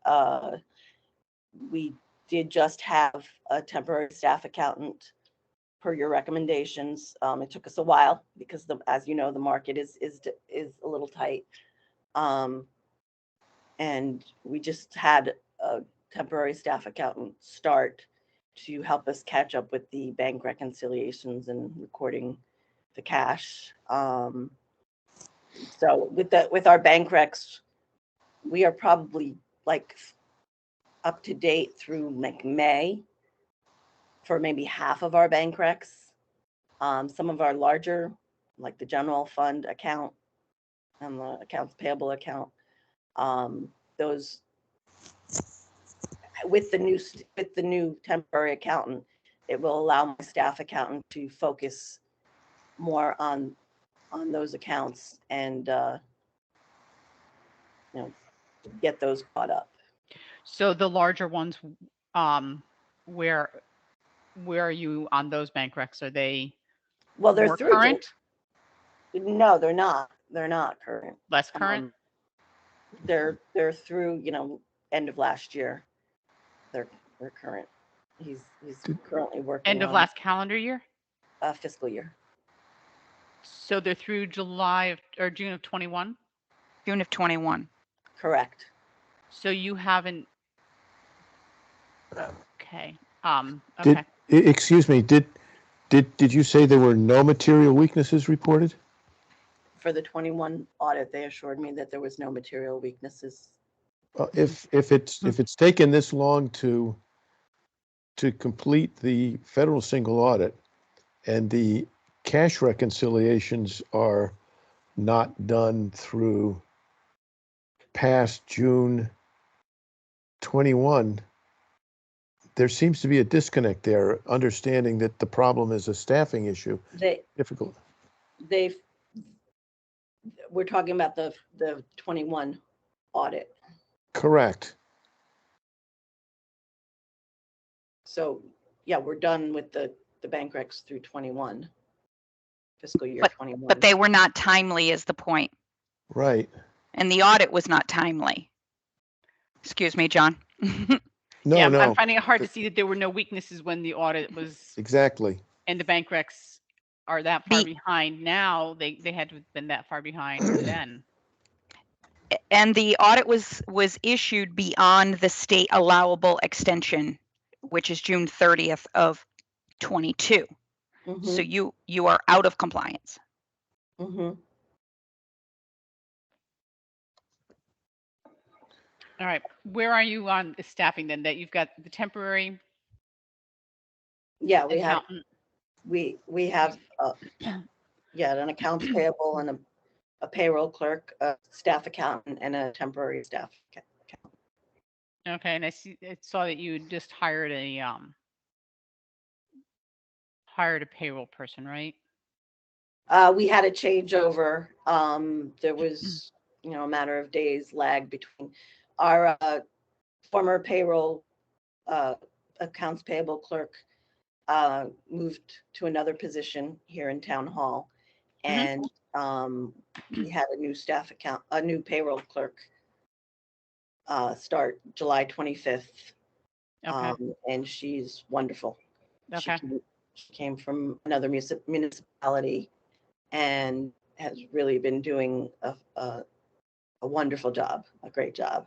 we did just have a temporary staff accountant per your recommendations. It took us a while because as you know, the market is a little tight. And we just had a temporary staff accountant start to help us catch up with the bank reconciliations and recording the cash. So with our bank recs, we are probably like up to date through like May for maybe half of our bank recs. Some of our larger, like the general fund account and the accounts payable account, those with the new temporary accountant, it will allow my staff accountant to focus more on those accounts and get those caught up. So the larger ones, where are you on those bank recs? Are they well, they're more through current? No, they're not. They're not current. Less current? They're through, end of last year. They're current. He's currently working End of last calendar year? Fiscal year. So they're through July or June of 21? June of 21. Correct. So you haven't. Okay. Okay. Excuse me, did you say there were no material weaknesses reported? For the 21 audit, they assured me that there was no material weaknesses. If it's taken this long to complete the federal single audit and the cash reconciliations are not done through past June 21, there seems to be a disconnect there, understanding that the problem is a staffing issue. Difficult. We're talking about the 21 audit. Correct. So yeah, we're done with the bank recs through 21, fiscal year 21. But they were not timely is the point. Right. And the audit was not timely. Excuse me, John. No, yeah, no. I'm finding it hard to see that there were no weaknesses when the audit was. Exactly. And the bank recs are that far behind now. They had to have been that far behind then. And the audit was issued beyond the state allowable extension, which is June 30th of 22. Mm-hmm. So you are out of compliance. Mm-hmm. All right. Where are you on the staffing then? That you've got the temporary. Yeah, we accountant. have an accounts payable and a payroll clerk, a staff accountant, and a temporary staff accountant. Okay, and I saw that you just hired a payroll person, right? We had a changeover. There was, a matter of days lag between our former payroll accounts payable clerk moved to another position here in town hall, and we had a new payroll clerk start July 25th. Okay. And she's wonderful. Okay. She came from another municipality and has really been doing a wonderful job, a great job.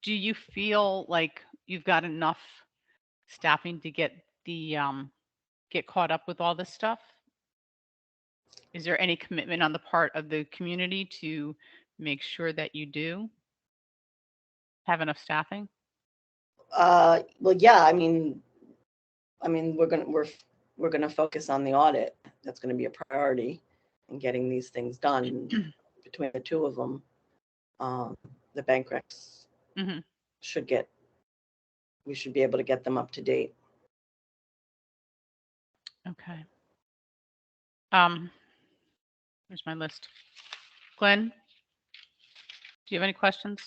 Do you feel like you've got enough staffing to get caught up with all this stuff? Is there any commitment on the part of the community to make sure that you do have enough staffing? Well, yeah, I mean, we're gonna focus on the audit. That's gonna be a priority in getting these things done between the two of them. The bank recs we should be able to get them up to date. Okay. Here's my list. Glenn, do you have any questions?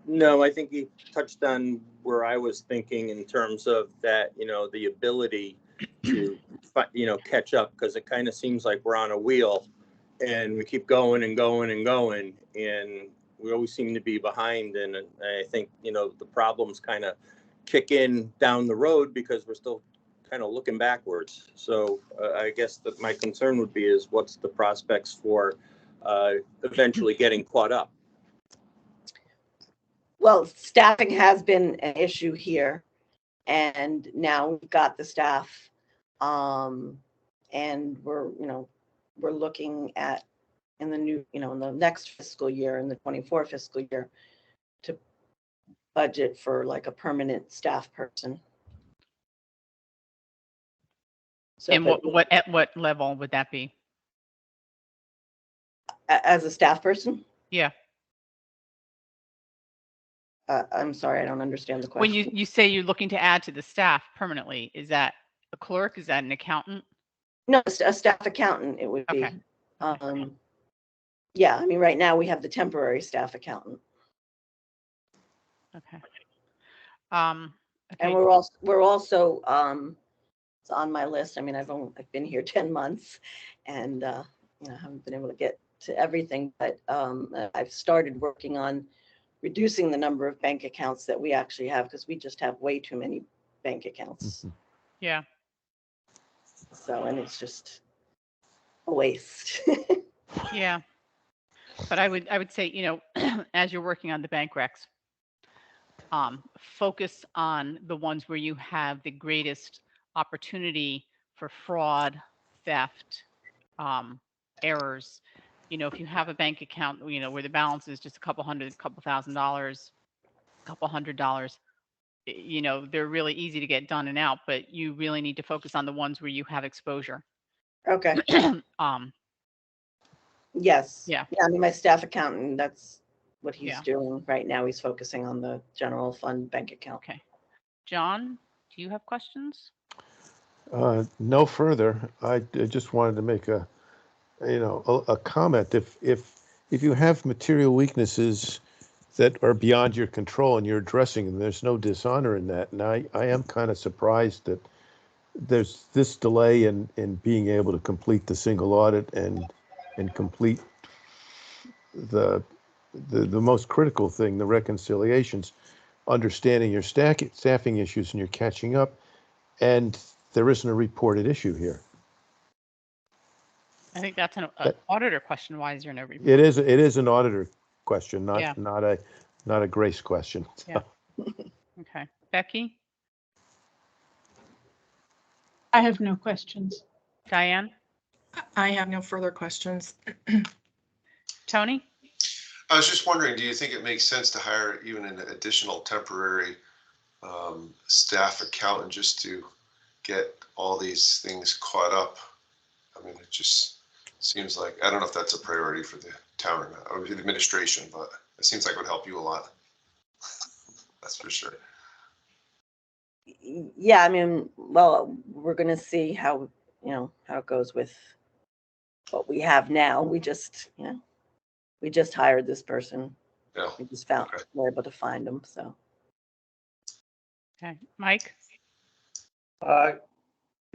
No, I think you touched on where I was thinking in terms of that, the ability to, catch up, because it kind of seems like we're on a wheel and we keep going and going and going, and we always seem to be behind. And I think, the problems kind of kick in down the road because we're still kind of looking backwards. So I guess that my concern would be is what's the prospects for eventually getting caught up? Well, staffing has been an issue here, and now we've got the staff. And we're looking at in the new, in the next fiscal year, in the 24 fiscal year, to budget for like a permanent staff person. So and at what level would that be? As a staff person? Yeah. I'm sorry, I don't understand the question. When you say you're looking to add to the staff permanently, is that a clerk? Is that an accountant? No, a staff accountant it would be. Okay. Yeah, I mean, right now we have the temporary staff accountant. Okay. And we're also it's on my list. I mean, I've been here 10 months, and I haven't been able to get to everything, but I've started working on reducing the number of bank accounts that we actually have, because we just have way too many bank accounts. Yeah. So, and it's just a waste. Yeah. But I would say, as you're working on the bank recs, focus on the ones where you have the greatest opportunity for fraud, theft, errors. If you have a bank account, where the balance is just a couple $1,000, couple $100, they're really easy to get done and out, but you really need to focus on the ones where you have exposure. Okay. Yes. Yeah. I mean, my staff accountant, that's what he's doing right now. He's focusing on the general fund bank account. Okay. John, do you have questions? No further. I just wanted to make a comment. If you have material weaknesses that are beyond your control and you're addressing them, there's no dishonor in that. And I am kind of surprised that there's this delay in being able to complete the single audit and complete the most critical thing, the reconciliations, understanding your staffing issues, and you're catching up, and there isn't a reported issue here. I think that's an auditor question. Why is there no report? It is an auditor question, not a Grace question. So. Yeah. Okay. Becky? I have no questions. Diane? I have no further questions. Tony? I was just wondering, do you think it makes sense to hire even an additional temporary staff accountant just to get all these things caught up? I mean, it just seems like, I don't know if that's a priority for the town or not, or the administration, but it seems like it would help you a lot. That's for sure. Yeah, I mean, well, we're going to see how it goes with what we have now. We just hired this person. Yeah. We just we're able to find them. So. Okay, Mike?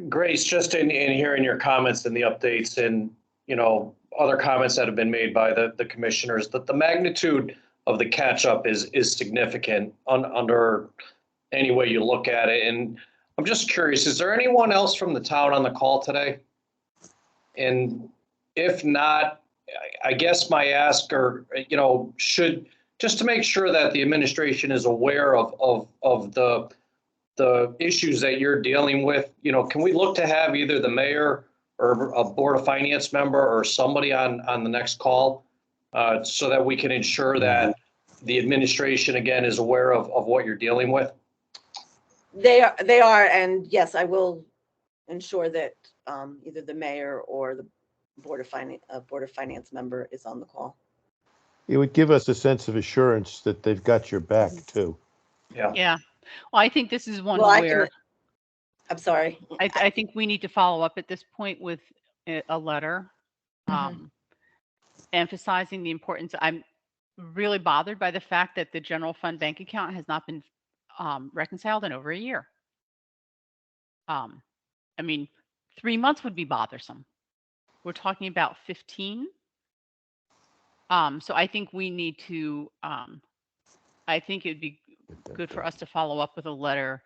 Grace, just in hearing your comments and the updates and, other comments that have been made by the commissioners, that the magnitude of the catch up is significant under any way you look at it. And I'm just curious, is there anyone else from the town on the call today? And if not, I guess my ask, or, should, just to make sure that the administration is aware of the issues that you're dealing with, can we look to have either the mayor or a board of finance member or somebody on the next call so that we can ensure that the administration, again, is aware of what you're dealing with? They are, and yes, I will ensure that either the mayor or the board of finance member is on the call. It would give us a sense of assurance that they've got your back too. Yeah. Yeah. Well, I think this is one Well, where I'm sorry. I think we need to follow up at this point with a letter emphasizing the importance. I'm really bothered by the fact that the general fund bank account has not been reconciled in over a year. I mean, 3 months would be bothersome. We're talking about 15. So I think we need to, I think it'd be good for us to follow up with a letter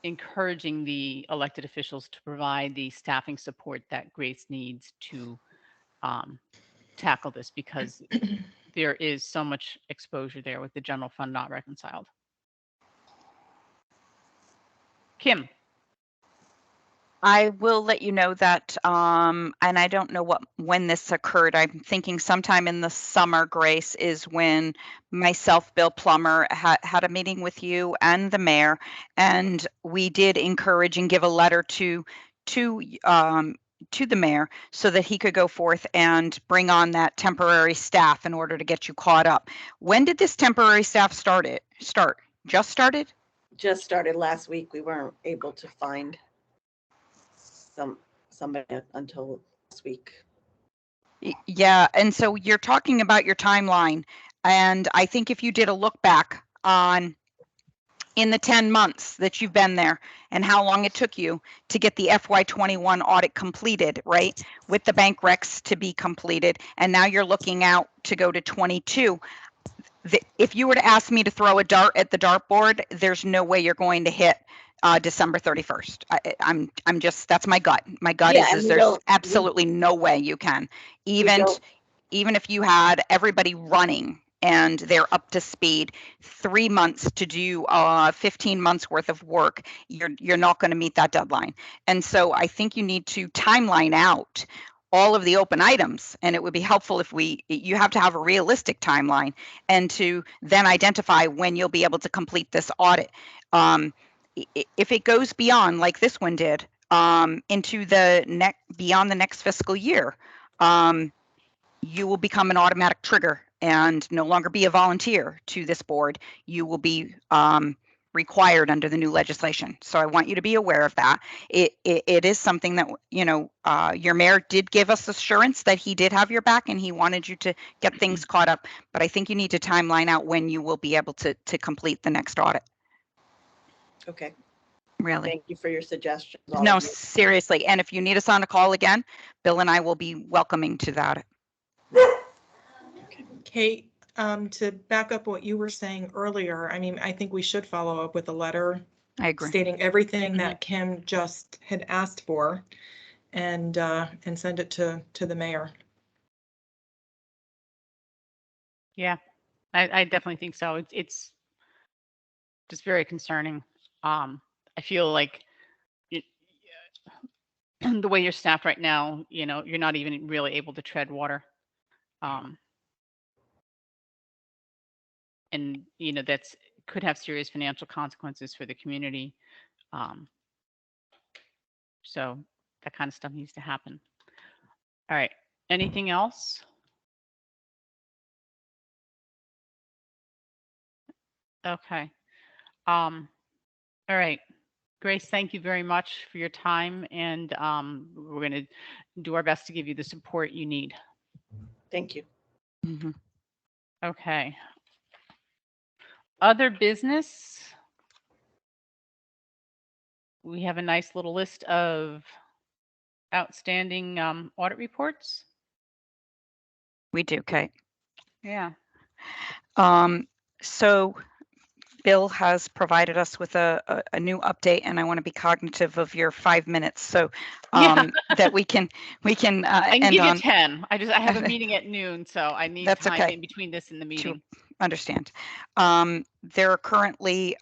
encouraging the elected officials to provide the staffing support that Grace needs to tackle this, because there is so much exposure there with the general fund not reconciled. Kim. I will let you know that, and I don't know when this occurred. I'm thinking sometime in the summer, Grace, is when myself, Bill Plummer, had a meeting with you and the mayor, and we did encourage and give a letter to the mayor so that he could go forth and bring on that temporary staff in order to get you caught up. When did this temporary staff start? Just started? Just started last week. We weren't able to find somebody until this week. Yeah, and so you're talking about your timeline, and I think if you did a look back on in the 10 months that you've been there and how long it took you to get the FY21 audit completed, right, with the bank recs to be completed, and now you're looking out to go to 22. If you were to ask me to throw a dart at the dartboard, there's no way you're going to hit December 31st. I'm just, that's my gut. My gut is there's absolutely no way you can. Even if you had everybody running and they're up to speed, 3 months to do 15 months worth of work, you're not going to meet that deadline. And so I think you need to timeline out all of the open items, and it would be helpful if you have to have a realistic timeline and to then identify when you'll be able to complete this audit. If it goes beyond, like this one did, into beyond the next fiscal year, you will become an automatic trigger and no longer be a volunteer to this board. You will be required under the new legislation. So I want you to be aware of that. It is something that, your mayor did give us assurance that he did have your back and he wanted you to get things caught up. But I think you need to timeline out when you will be able to complete the next audit. Okay. Really. Thank you for your suggestions. No, seriously. And if you need us on a call again, Bill and I will be welcoming to that. Kate, to back up what you were saying earlier, I mean, I think we should follow up with a letter. I agree. Stating everything that Kim just had asked for, and send it to the mayor. Yeah, I definitely think so. It's just very concerning. I feel like the way you're staffed right now, you're not even really able to tread water. And, that's could have serious financial consequences for the community. So that kind of stuff needs to happen. All right. Anything else? Okay. All right. Grace, thank you very much for your time, and we're going to do our best to give you the support you need. Thank you. Mm-hmm. Okay. Other business. We have a nice little list of outstanding audit reports. We do, Kate. Yeah. So Bill has provided us with a new update, and I want to be cognitive of your 5 minutes so that we can I can give you 10. I have a meeting at noon, so I need time in between this and the meeting. To understand. There are currently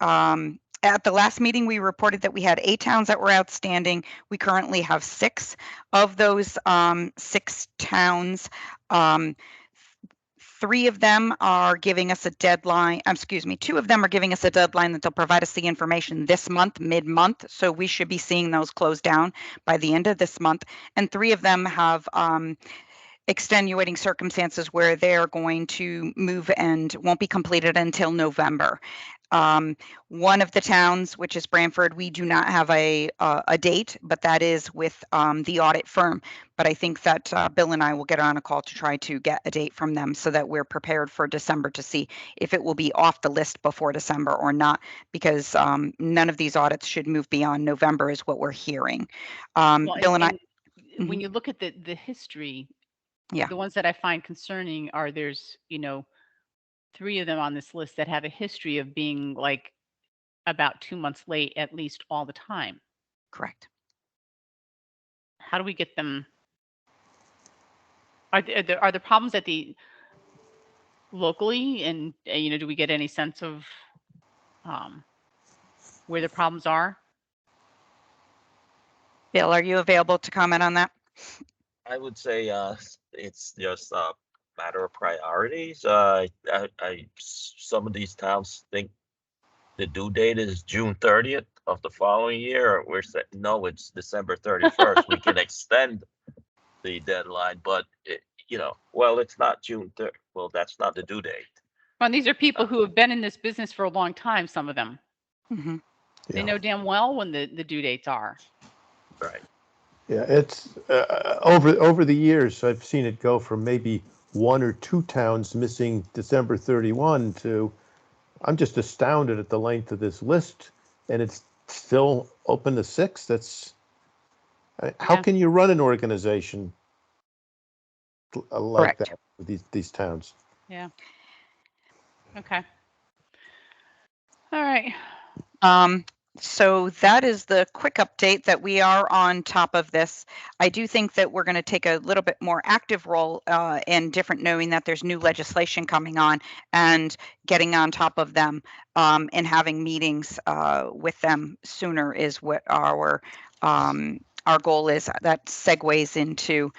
at the last meeting, we reported that we had 8 towns that were outstanding. We currently have 6 of those 6 towns. 3 of them are giving us a deadline. 2 of them are giving us a deadline that they'll provide us the information this month, mid-month. So we should be seeing those close down by the end of this month. And 3 of them have extenuating circumstances where they're going to move and won't be completed until November. One of the towns, which is Branford, we do not have a date, but that is with the audit firm. But I think that Bill and I will get on a call to try to get a date from them so that we're prepared for December to see if it will be off the list before December or not, because none of these audits should move beyond November is what we're hearing. Well, Bill and I. When you look at the history, Yeah. the ones that I find concerning are there's, 3 of them on this list that have a history of being like about 2 months late at least all the time. Correct. How do we get them? Are the problems at the locally, and do we get any sense of where the problems are? Bill, are you available to comment on that? I would say it's just a matter of priorities. Some of these towns think the due date is June 30th of the following year. We're saying no, it's December 31st. We can extend the deadline, but it's not June 3rd. Well, that's not the due date. Well, these are people who have been in this business for a long time. Some of them, they know damn well when the due dates are. Right. Yeah, it's over the years, I've seen it go from maybe 1 or 2 towns missing December 31 to, I'm just astounded at the length of this list, and it's still open to 6. That's how can you run an organization like Correct. that with these towns? Yeah. Okay. All right. So that is the quick update that we are on top of this. I do think that we're going to take a little bit more active role in different, knowing that there's new legislation coming on and getting on top of them and having meetings with them sooner is what our goal is. That segues into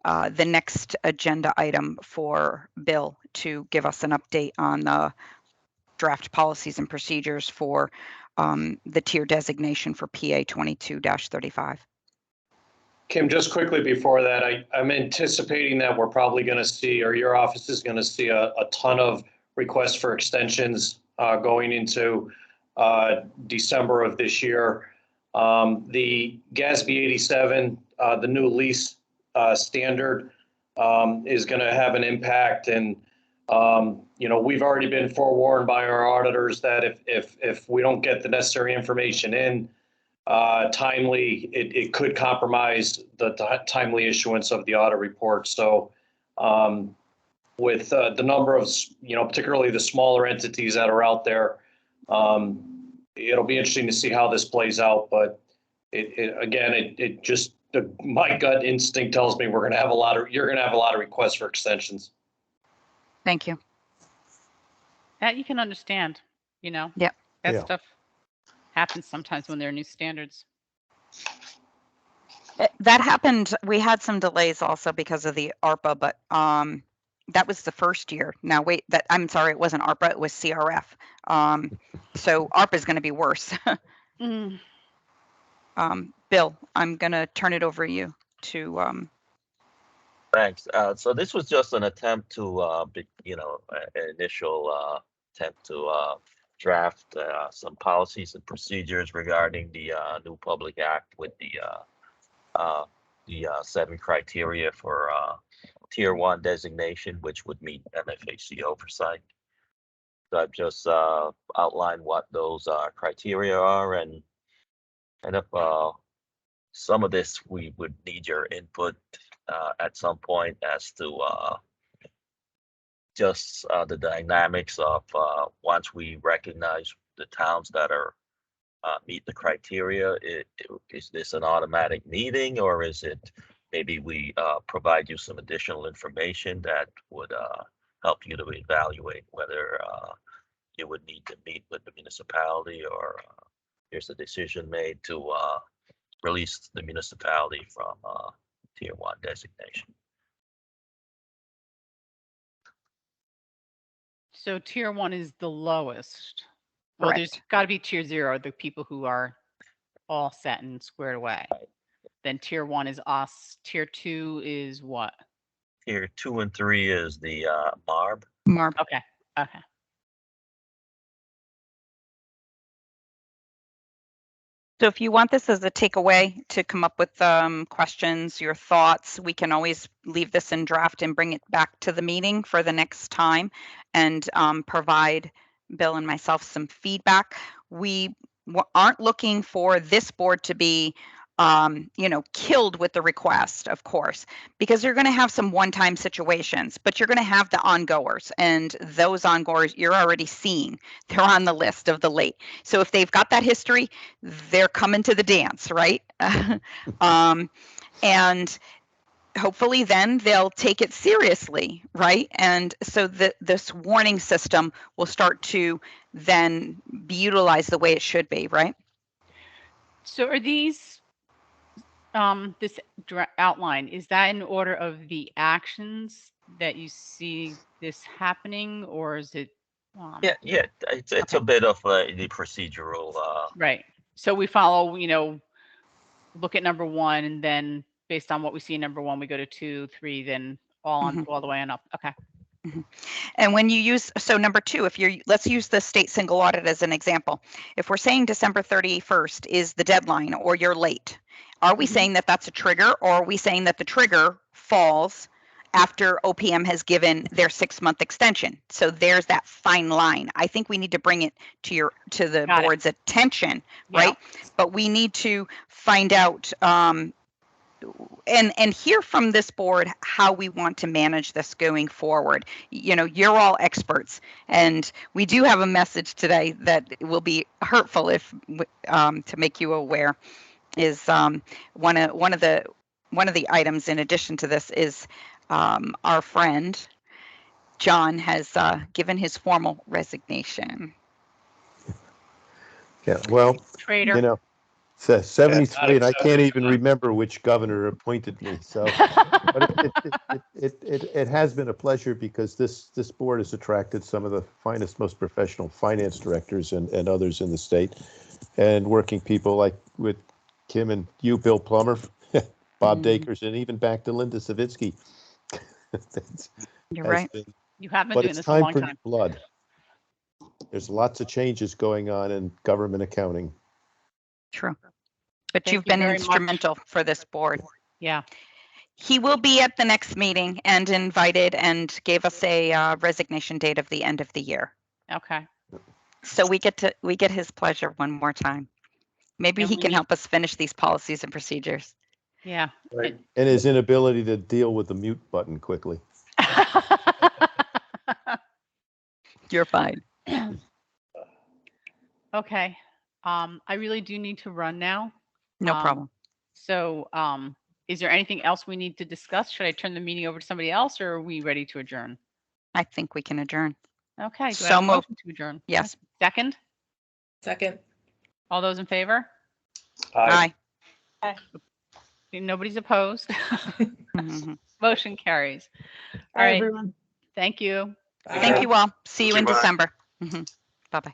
the next agenda item for Bill to give us an update on the draft policies and procedures for the tier designation for PA 22-35. Kim, just quickly before that, I'm anticipating that we're probably going to see, or your office is going to see a ton of requests for extensions going into December of this year. The GASB 87, the new lease standard is going to have an impact, and we've already been forewarned by our auditors that if we don't get the necessary information in timely, it could compromise the timely issuance of the audit report. So with the number of, particularly the smaller entities that are out there, it'll be interesting to see how this plays out. But my gut instinct tells me you're going to have a lot of requests for extensions. Thank you. That you can understand, Yep. That stuff happens sometimes when there are new standards. That happened. We had some delays also because of the Arpa, but that was the first year. Now wait, I'm sorry, it wasn't Arpa, it was CRF. So Arpa is going to be worse. Bill, I'm going to turn it over to you to. Thanks. So this was just an attempt to, an initial attempt to draft some policies and procedures regarding the new Public Act with the 7 criteria for Tier 1 designation, which would meet MFAC oversight. So I've just outlined what those criteria are, and if some of this we would need your input at some point as to just the dynamics of once we recognize the towns that are meet the criteria. Is this an automatic meeting, or is it maybe we provide you some additional information that would help you to evaluate whether you would need to meet with the municipality, or there's a decision made to release the municipality from Tier 1 designation. So Tier 1 is the lowest. Well, Correct. there's got to be Tier 0, the people who are all set and squared away. Then Tier 1 is us. Tier 2 is what? Tier 2 and 3 is the MARB. Marb. Okay, okay. So if you want this as a takeaway to come up with questions, your thoughts, we can always leave this in draft and bring it back to the meeting for the next time and provide Bill and myself some feedback. We aren't looking for this board to be killed with the request, of course, because you're going to have some one-time situations, but you're going to have the ongoers, and those ongoers you're already seeing. They're on the list of the late. So if they've got that history, they're coming to the dance, right? And hopefully then they'll take it seriously, right? And so this warning system will start to then be utilized the way it should be, right? So are these, this outline, is that in order of the actions that you see this happening, or is it? Yeah, it's a bit of the procedural. Right. So we follow, look at number 1, and then based on what we see in number 1, we go to 2, 3, then all the way on up. Okay. And when you use, so number 2, let's use the state single audit as an example. If we're saying December 31st is the deadline or you're late, are we saying that that's a trigger, or are we saying that the trigger falls after OPM has given their 6-month extension? So there's that fine line. I think we need to bring it to the board's attention, right? But we need to find out and hear from this board how we want to manage this going forward. You're all experts, and we do have a message today that will be hurtful if to make you aware is one of the items in addition to this is our friend John has given his formal resignation. Yeah, well, Traitor. It's 73, and I can't even remember which governor appointed me. So, but it has been a pleasure because this board has attracted some of the finest, most professional finance directors and others in the state, and working people like with Kim and you, Bill Plummer, Bob Dakers, and even back to Linda Savitsky. You're right. You have been doing this a long time. But it's time for new blood. There's lots of changes going on in government accounting. True. But you've been instrumental for this board. Yeah. He will be at the next meeting and invited and gave us a resignation date of the end of the year. Okay. So we get his pleasure one more time. Maybe he can help us finish these policies and procedures. Yeah. Right. And his inability to deal with the mute button quickly. You're fine. Okay. I really do need to run now. No problem. So is there anything else we need to discuss? Should I turn the meeting over to somebody else, or are we ready to adjourn? I think we can adjourn. Okay. Do So I have a moved. motion to adjourn? Yes. Second? Second. All those in favor? Aye. Nobody's opposed. Motion carries. All Bye, right. everyone. Thank you. Thank you all. See you in December. Bye-bye.